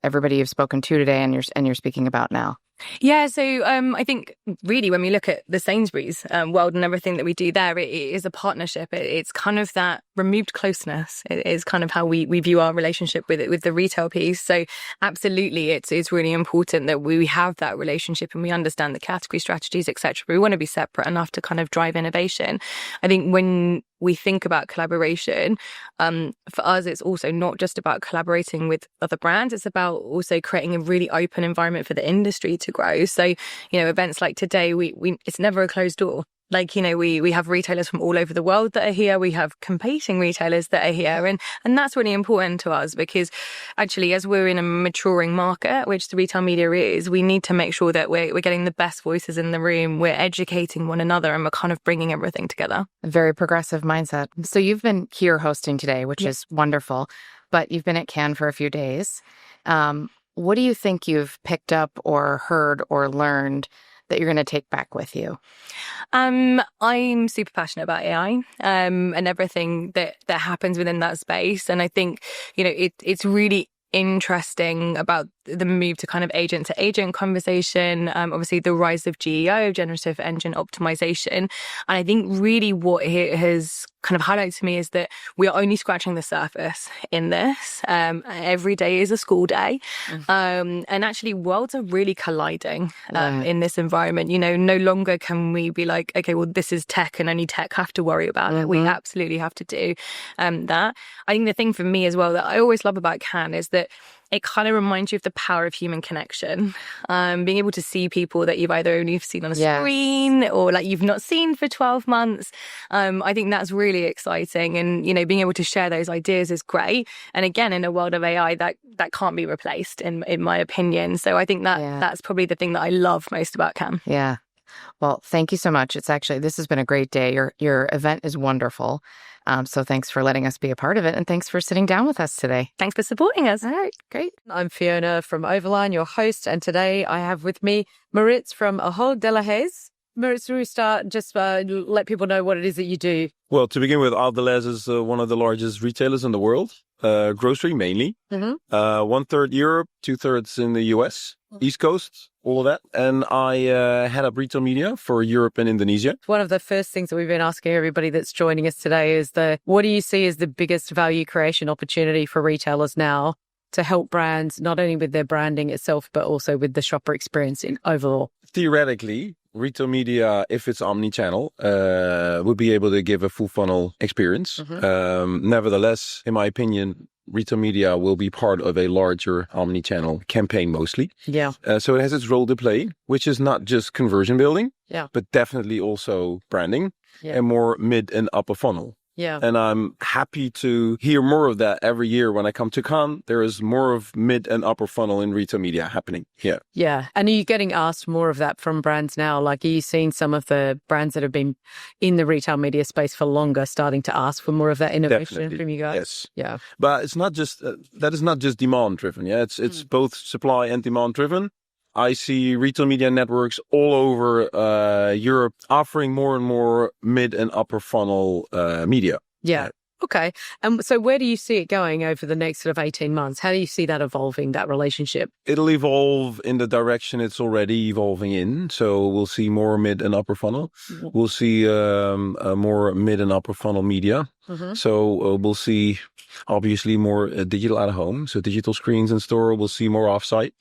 everybody you've spoken to today and you're speaking about now? Yeah, so I think really when we look at the Sainsbury's world and everything that we do there, it is a partnership. It's kind of that removed closeness. It is kind of how we view our relationship with the retail piece. So absolutely, it's really important that we have that relationship and we understand the category strategies, etc. We want to be separate enough to kind of drive innovation. I think when we think about collaboration, for us, it's also not just about collaborating with other brands. It's about also creating a really open environment for the industry to grow. So, you know, events like today, we it's never a closed door. Like, you know, we have retailers from all over the world that are here. We have competing retailers that are here. And that's really important to us because actually, as we're in a maturing market, which the retail media is, we need to make sure that we're getting the best voices in the room. We're educating one another and we're kind of bringing everything together. A very progressive mindset. So you've been here hosting today, which is wonderful, but you've been at Cannes for a few days. What do you think you've picked up or heard or learned that you're going to take back with you? I'm super passionate about AI and everything that happens within that space. And I think, you know, it's really interesting about the move to kind of agent to agent conversation, obviously the rise of GEO, generative engine optimization. And I think really what it has kind of highlighted to me is that we are only scratching the surface in this. Every day is a school day. And actually worlds are really colliding in this environment. You know, no longer can we be like, okay, well, this is tech and only tech have to worry about it. We absolutely have to do that. I think the thing for me as well that I always love about Cannes is that it kind of reminds you of the power of human connection. Being able to see people that you've either only seen on a screen or like you've not seen for 12 months. I think that's really exciting. And, you know, being able to share those ideas is great. And again, in a world of AI, that can't be replaced in my opinion. So I think that's probably the thing that I love most about Cannes. Yeah. Well, thank you so much. This has been a great day. Your event is wonderful. So thanks for letting us be a part of it. And thanks for sitting down with us today. Thanks for supporting us. All right, great. I'm Fiona from Overline, your host. And today I have with me Maurits from Ahold Delhaize. Maurits, will we start? Just let people know what it is that you do. Well, to begin with, Ahold Delhaize is one of the largest retailers in the world, grocery mainly. 1/3 Europe, 2/3 in the US, East Coast, all of that. And I head up retail media for Europe and Indonesia. One of the first things that we've been asking everybody that's joining us today is what do you see as the biggest value creation opportunity for retailers now to help brands, not only with their branding itself, but also with the shopper experience in overall? Theoretically, retail media, if it's omni-channel, would be able to give a full funnel experience. Nevertheless, in my opinion, retail media will be part of a larger omni-channel campaign mostly. Yeah. So it has its role to play, which is not just conversion building, but definitely also branding and more mid and upper funnel. Yeah. And I'm happy to hear more of that every year when I come to Cannes. There is more of mid and upper funnel in retail media happening. Yeah. Yeah. And are you getting asked more of that from brands now? Like, are you seeing some of the brands that have been in the retail media space for longer starting to ask for more of that innovation Definitely. from you guys? Yes. Yeah. But it's not just, that is not just demand driven. Yeah. It's both supply and demand driven. I see retail media networks all over Europe offering more and more mid and upper funnel media. Yeah. Okay. And so where do you see it going over the next sort of 18 months? How do you see that evolving, that relationship? It'll evolve in the direction it's already evolving in. So we'll see more mid and upper funnel. We'll see more mid and upper funnel media. So we'll see obviously more digital out of home. So digital screens in store. We'll see more offsite.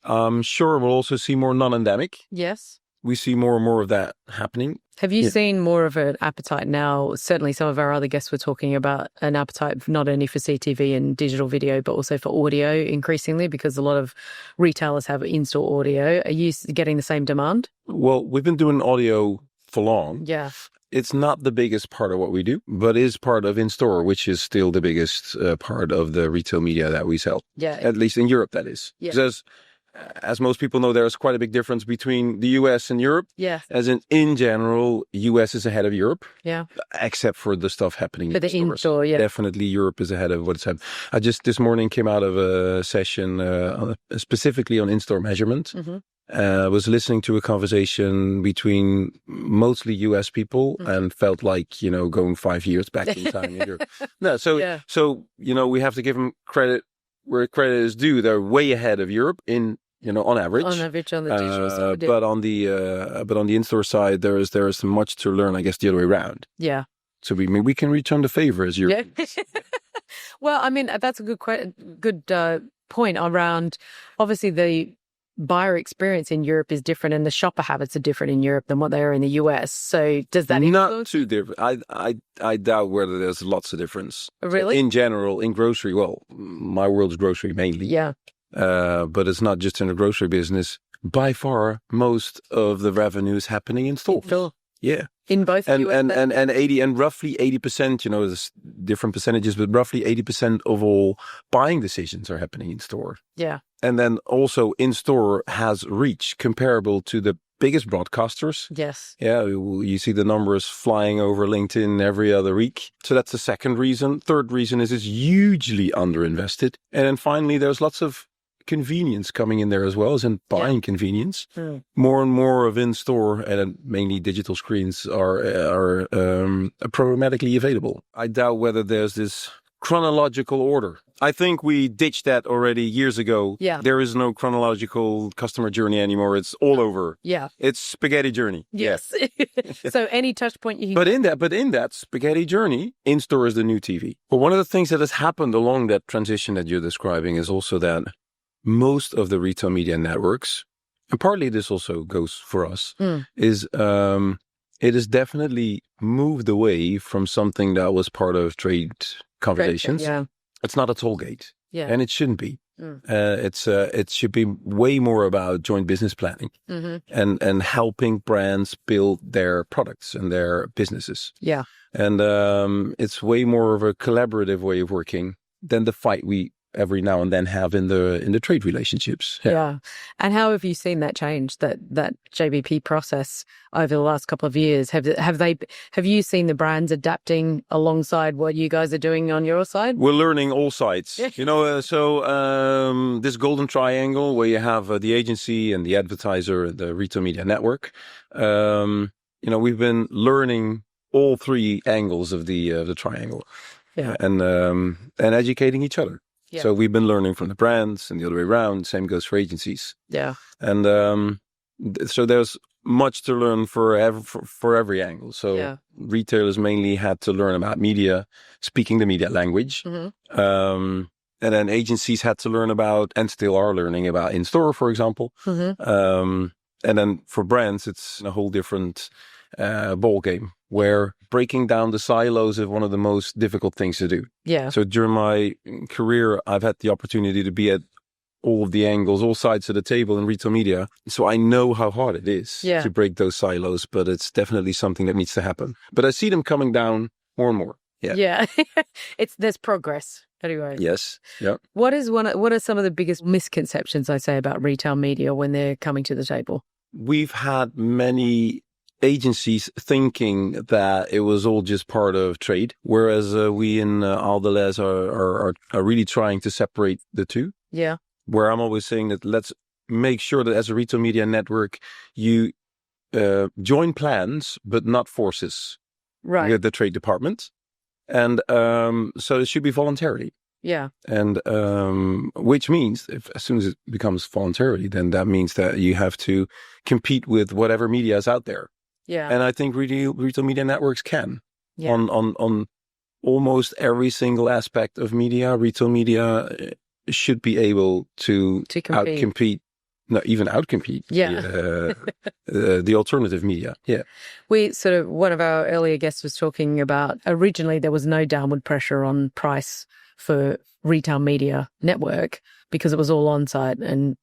I'm sure we'll also see more non-endemic. Yes. We see more and more of that happening. Have you seen more of an appetite now? Certainly some of our other guests were talking about an appetite not only for CTV and digital video, but also for audio increasingly, because a lot of retailers have in-store audio. Are you getting the same demand? Well, we've been doing audio for long. Yeah. It's not the biggest part of what we do, but is part of in-store, which is still the biggest part of the retail media that we sell. Yeah. At least in Europe, that is. Yeah. Because as most people know, there's quite a big difference between the US and Europe. Yeah. As in general, US is ahead of Europe. Yeah. Except for the stuff happening For the stores. in-store, yeah. Definitely Europe is ahead of what's happening. I just this morning came out of a session specifically on in-store measurement. I was listening to a conversation between mostly US people and felt like, going 5 years back in time in Europe. No, so we have to give them credit where credit is due. They're way ahead of Europe on average. On average, on the digital side. But on the in-store side, there is much to learn, I guess, the other way around. Yeah. So we can return the favor as Europe. Yeah. Well, I mean, that's a good point around, obviously the buyer experience in Europe is different and the shopper habits are different in Europe than what they are in the US. So does that Not influence? too different. I doubt whether there's lots of difference. Really? In general, in grocery, well, my world's grocery mainly. Yeah. But it's not just in the grocery business. By far, most of the revenue is happening in stores. Sure. Yeah. In both and US roughly 80%, there's different percentages, but roughly 80% of all buying decisions are happening in store. Yeah. And then also in store has reach comparable to the biggest broadcasters. Yes. Yeah, you see the numbers flying over LinkedIn every other week. So that's the second reason. Third reason is it's hugely underinvested. And then finally, there's lots of convenience coming in there as well, as in buying convenience. More and more of in-store and mainly digital screens are programmatically available. I doubt whether there's this chronological order. I think we ditched that already years ago. Yeah. There is no chronological customer journey anymore. It's all over. Yeah. It's spaghetti journey. Yes. So any touch point you But in that spaghetti journey, in-store is the new TV. But one of the things that has happened along that transition that you're describing is also that most of the retail media networks, and partly this also goes for us, is it has definitely moved away from something that was part of trade conversations. Yeah. It's not a toll gate. Yeah. And it shouldn't be. It should be way more about joint business planning and helping brands build their products and their businesses. Yeah. And it's way more of a collaborative way of working than the fight we every now and then have in the trade relationships. Yeah. And how have you seen that change, that JBP process over the last couple of years? Have you seen the brands adapting alongside what you guys are doing on your side? We're learning all sides. This golden triangle where you have the agency and the advertiser and the retail media network. We've been learning all three angles of the triangle. Yeah. And educating each other. Yeah. So we've been learning from the brands and the other way around. Same goes for agencies. Yeah. And so there's much to learn for every angle. So retailers mainly had to learn about media, speaking the media language. And then agencies had to learn about, and still are learning about in-store, for example. And then for brands, it's a whole different ball game, where breaking down the silos is one of the most difficult things to do. Yeah. So during my career, I've had the opportunity to be at all of the angles, all sides of the table in retail media. So I know how hard it is to break those silos, but it's definitely something that needs to happen. But I see them coming down more and more. Yeah. Yeah. There's progress anyway. Yes. Yeah. What are some of the biggest misconceptions, I say, about retail media when they're coming to the table? We've had many agencies thinking that it was all just part of trade, whereas we in Ahold Delhaize are really trying to separate the two. Yeah. Where I'm always saying that let's make sure that as a retail media network, you join plans, but not forces with the trade department. And so it should be voluntarily. Yeah. And which means as soon as it becomes voluntary, then that means that you have to compete with whatever media is out there. Yeah. And I think retail media networks can on almost every single aspect of media. Retail media should be able to outcompete, not even outcompete the alternative media. Yeah. One of our earlier guests was talking about originally there was no downward pressure on price for retail media network because it was all on-site and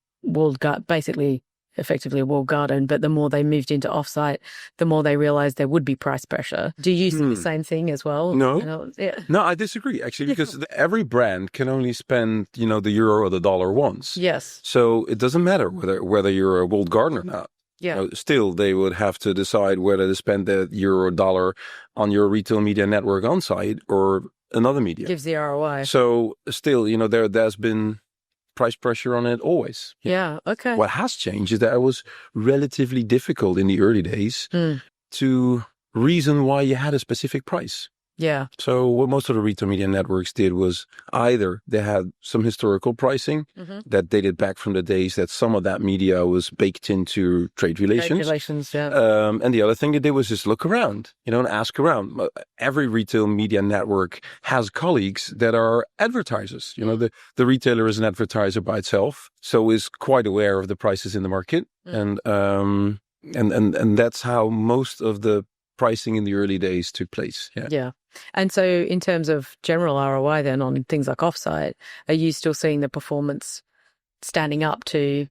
effectively a walled garden. But the more they moved into off-site, the more they realized there would be price pressure. Do you see the same thing as well? No. No, I disagree actually, because every brand can only spend, the euro or the dollar once. Yes. So it doesn't matter whether you're a walled garden or not. Yeah. Still, they would have to decide whether to spend the euro or dollar on your retail media network on site or another media. Gives the ROI. So still, there's been price pressure on it always. Yeah. Okay. What has changed is that it was relatively difficult in the early days to reason why you had a specific price. Yeah. So what most of the retail media networks did was either they had some historical pricing that dated back from the days that some of that media was baked into trade relations. And the other thing they did was just look around, and ask around. Every retail media network has colleagues that are advertisers. The retailer is an advertiser by itself, so is quite aware of the prices in the market. And that's how most of the pricing in the early days took place. Yeah. And so in terms of general ROI then on things like offsite, are you still seeing the performance standing up to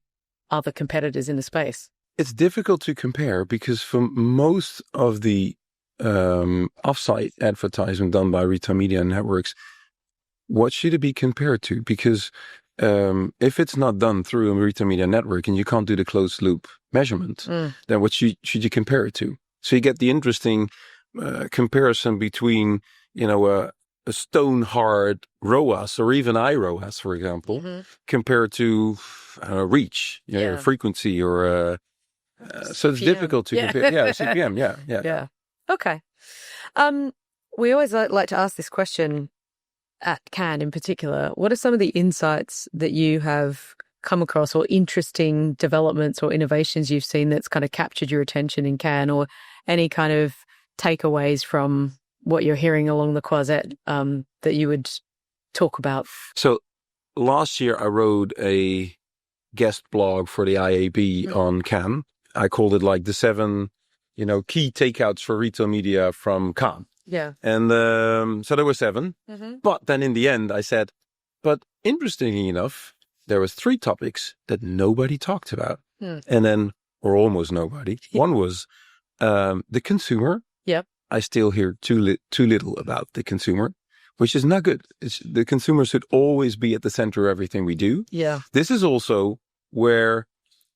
other competitors in the space? It's difficult to compare because for most of the offsite advertising done by retail media networks, what should it be compared to? Because if it's not done through a retail media network and you can't do the closed loop measurement, then what should you compare it to? So you get the interesting comparison between, a stone hard ROAS or even iROAS, for example, compared to reach, frequency or so it's CPM. difficult to compare. Yeah, CPM. Yeah. Okay. We always like to ask this question at Cannes in particular. What are some of the insights that you have come across or interesting developments or innovations you've seen that's kind of captured your attention in Cannes, or any kind of takeaways from what you're hearing along the Croisette that you would talk about? So last year I wrote a guest blog for the IAB on Cannes. I called it like the 7, key takeouts for retail media from Cannes. Yeah. And so there were 7. But then in the end I said, but interestingly enough, there was 3 topics that nobody talked about. And then, or almost nobody. One was the consumer. Yep. I still hear too little about the consumer, which is not good. The consumer should always be at the center of everything we do. Yeah. This is also where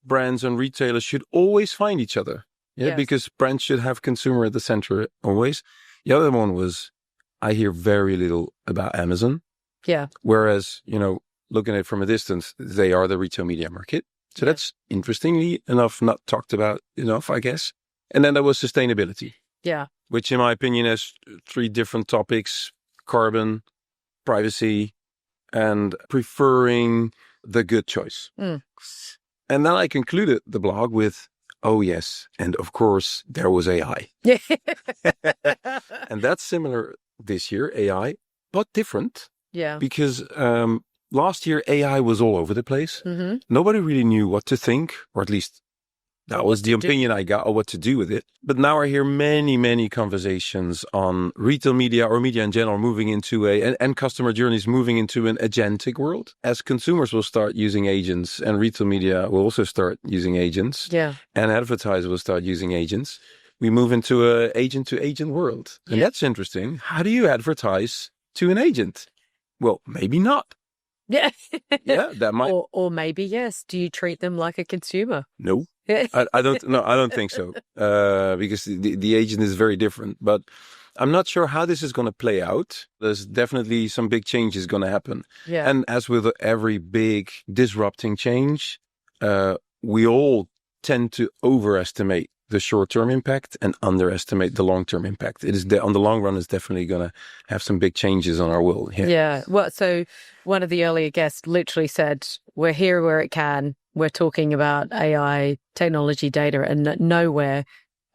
brands and retailers should always find each other. Yeah. Yes. Because brands should have consumer at the center always. The other one was, I hear very little about Amazon. Yeah. Whereas, looking at it from a distance, they are the retail media market. So that's interestingly enough not talked about enough, I guess. And then there was sustainability. Yeah. Which in my opinion has 3 different topics: carbon, privacy, and preferring the good choice. And then I concluded the blog with, oh yes, and of course there was AI. And that's similar this year, AI, but different. Yeah. Because last year AI was all over the place. Nobody really knew what to think, or at least that was the opinion I got, or what to do with it. But now I hear many, many conversations on retail media or media in general moving into and customer journeys moving into an agentic world. As consumers will start using agents, and retail media will also start using agents. Yeah. And advertisers will start using agents. we move into a agent-to-agent world. And that's interesting. How do you advertise to an agent? Well, maybe not. Yeah. Yeah, that might. Or maybe, yes. Do you treat them like a consumer? No, I don't. No, I don't think so. Because the agent is very different. But I'm not sure how this is going to play out. There's definitely some big changes going to happen. Yeah. And as with every big disrupting change, we all tend to overestimate the short-term impact and underestimate the long-term impact. It is on the long run, it's definitely going to have some big changes on our world. Yeah. Well, so one of the earlier guests literally said, we're here where it can. We're talking about AI, technology, data, and nowhere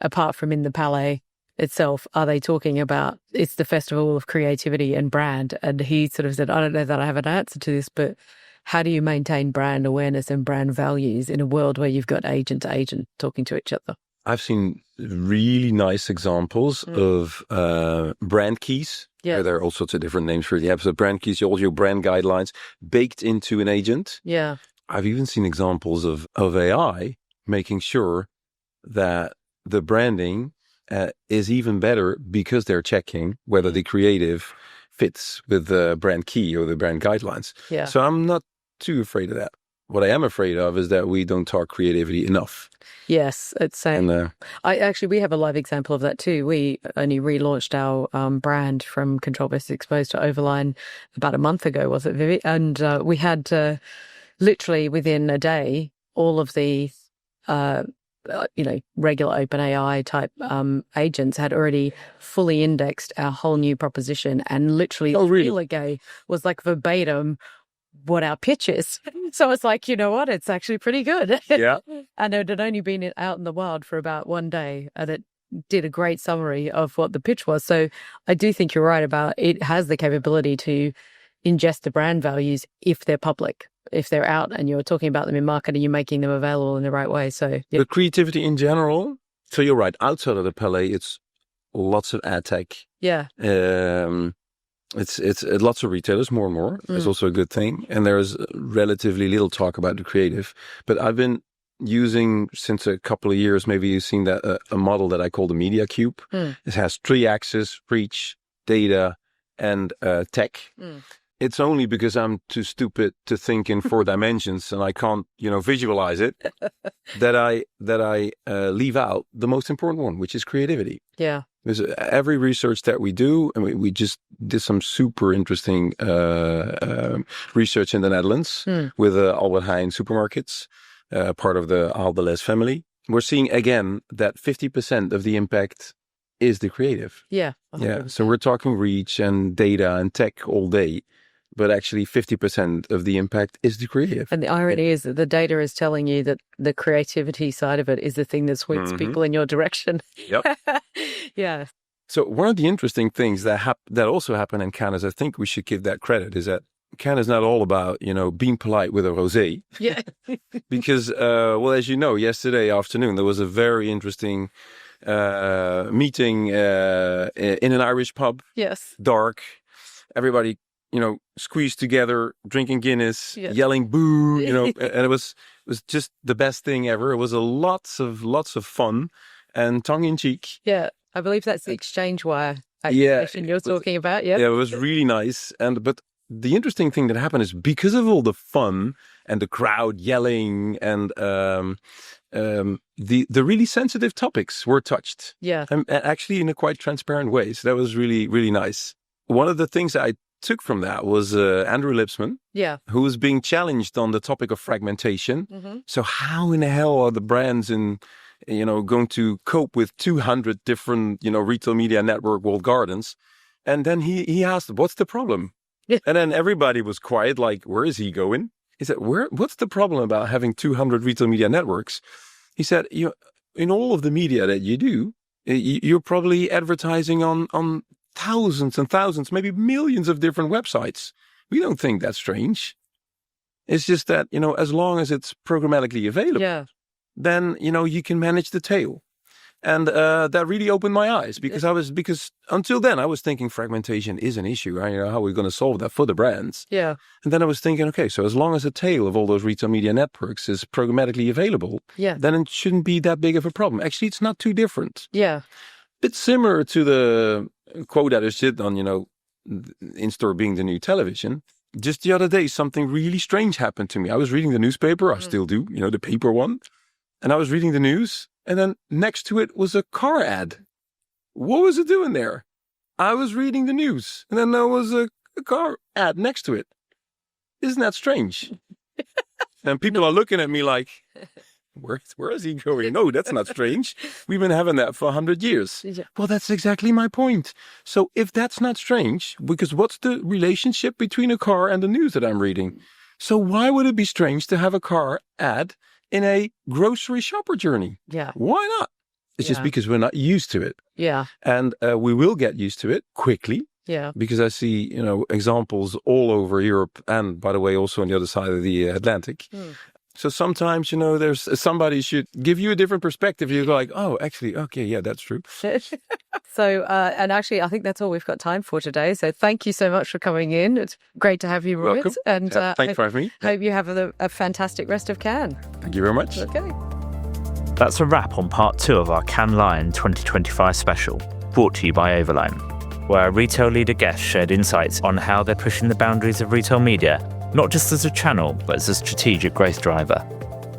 apart from in the Palais itself are they talking about it's the festival of creativity and brand. And he sort of said, I don't know that I have an answer to this, but how do you maintain brand awareness and brand values in a world where you've got agent to agent talking to each other? I've seen really nice examples of brand keys. Yeah. There are all sorts of different names for the So brand keys, all your brand guidelines baked into an agent. Yeah. I've even seen examples of AI making sure that the branding is even better because they're checking whether the creative fits with the brand key or the brand guidelines. Yeah. So I'm not too afraid of that. What I am afraid of is that we don't talk creativity enough. Yes, it's same. And, we have a live example of that too. We only relaunched our brand from Control vs. Exposed to Overline about a month ago, was it, Vivi? And we had literally within a day all of the regular OpenAI type agents had already fully indexed our whole new proposition, and literally Gay was like verbatim what our pitch is. So it's like, you know what, it's actually pretty good. Yeah. And it had only been out in the wild for about one day, and it did a great summary of what the pitch was. So I do think you're right about it has the capability to ingest the brand values if they're public, if they're out and you're talking about them in market and you're making them available in the right way. So yeah. The creativity in general. So you're right. Outside of the Palais, it's lots of ad tech. Yeah. It's lots of retailers, more and more. It's also a good thing. And there's relatively little talk about the creative. But I've been using since a couple of years, maybe you've seen that a model that I call the Media Cube. It has 3 axes: reach, data, and tech. It's only because I'm too stupid to think in 4 dimensions and I can't, visualize it that I leave out the most important one, which is creativity. Yeah. Because every research that we do, and we just did some super interesting research in the Netherlands with Albert Heijn supermarkets, part of the Ahold Delhaize family. We're seeing again that 50% of the impact is the creative. Yeah. 100%. Yeah. So we're talking reach and data and tech all day. But actually 50% of the impact is the creative. And the irony is that the data is telling you that the creativity side of it is the thing that sweeps people in your direction. Yep. Yeah. So one of the interesting things that also happen in Cannes, I think we should give that credit, is that Cannes is not all about, being polite with a rosé. Yeah. Because, as you know, yesterday afternoon, there was a very interesting meeting in an Irish pub. Yes. Dark. Everybody squeezed together, drinking Guinness, Yes. yelling boo, and it was just the best thing ever. It was lots of fun and tongue in cheek. Yeah. I believe that's the exchange wire activation you're talking about. Yeah. Yeah, it was really nice. But the interesting thing that happened is because of all the fun and the crowd yelling and the really sensitive topics were touched. Yeah. And actually in a quite transparent way. So that was really, really nice. One of the things I took from that was Andrew Lipsman, who was being challenged on the topic of fragmentation. So how in the hell are the brands going to cope with 200 different retail media network walled gardens? And then he asked, what's the problem? Yeah. And then everybody was quiet, like, where is he going? He said, what's the problem about having 200 retail media networks? He said, in all of the media that you do, you're probably advertising on thousands and thousands, maybe millions of different websites. We don't think that's strange. It's just that, as long as it's programmatically available, then, you can manage the tail. And that really opened my eyes because until then I was thinking fragmentation is an issue. Right? How are we going to solve that for the brands? Yeah. And then I was thinking, okay, so as long as the tail of all those retail media networks is programmatically available, then it shouldn't be that big of a problem. Actually, it's not too different. Yeah. Bit similar to the quote that is said on, in-store being the new television. Just the other day, something really strange happened to me. I was reading the newspaper. I still do, the paper one. And I was reading the news. And then next to it was a car ad. What was it doing there? I was reading the news. And then there was a car ad next to it. Isn't that strange? And people are looking at me like, where is he going? No, that's not strange. We've been having that for 100 years. Yeah. Well, that's exactly my point. So if that's not strange, because what's the relationship between a car and the news that I'm reading? So why would it be strange to have a car ad in a grocery shopper journey? Yeah. Why not? It's just because we're not used to it. Yeah. And we will get used to it quickly. Yeah. Because I see, examples all over Europe and, by the way, also on the other side of the Atlantic. So sometimes, there's somebody should give you a different perspective. You go like, oh, actually, okay, yeah, that's true. So, and actually, I think that's all we've got time for today. So thank you so much for coming in. It's great to have you, Maurits. Welcome. And thanks for having me. Hope you have a fantastic rest of Cannes. Thank you very much. Okay. That's a wrap on part 2 of our Cannes Lion 2025 special, brought to you by Overline, where our retail leader guests shared insights on how they're pushing the boundaries of retail media, not just as a channel, but as a strategic growth driver.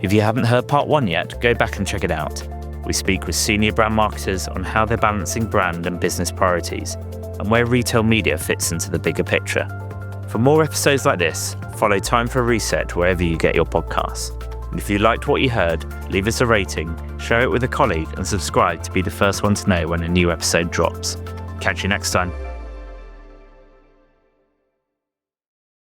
If you haven't heard part 1 yet, go back and check it out. We speak with senior brand marketers on how they're balancing brand and business priorities, and where retail media fits into the bigger picture. For more episodes like this, follow Time for a Reset wherever you get your podcasts. And if you liked what you heard, leave us a rating, share it with a colleague, and subscribe to be the first one to know when a new episode drops. Catch you next time.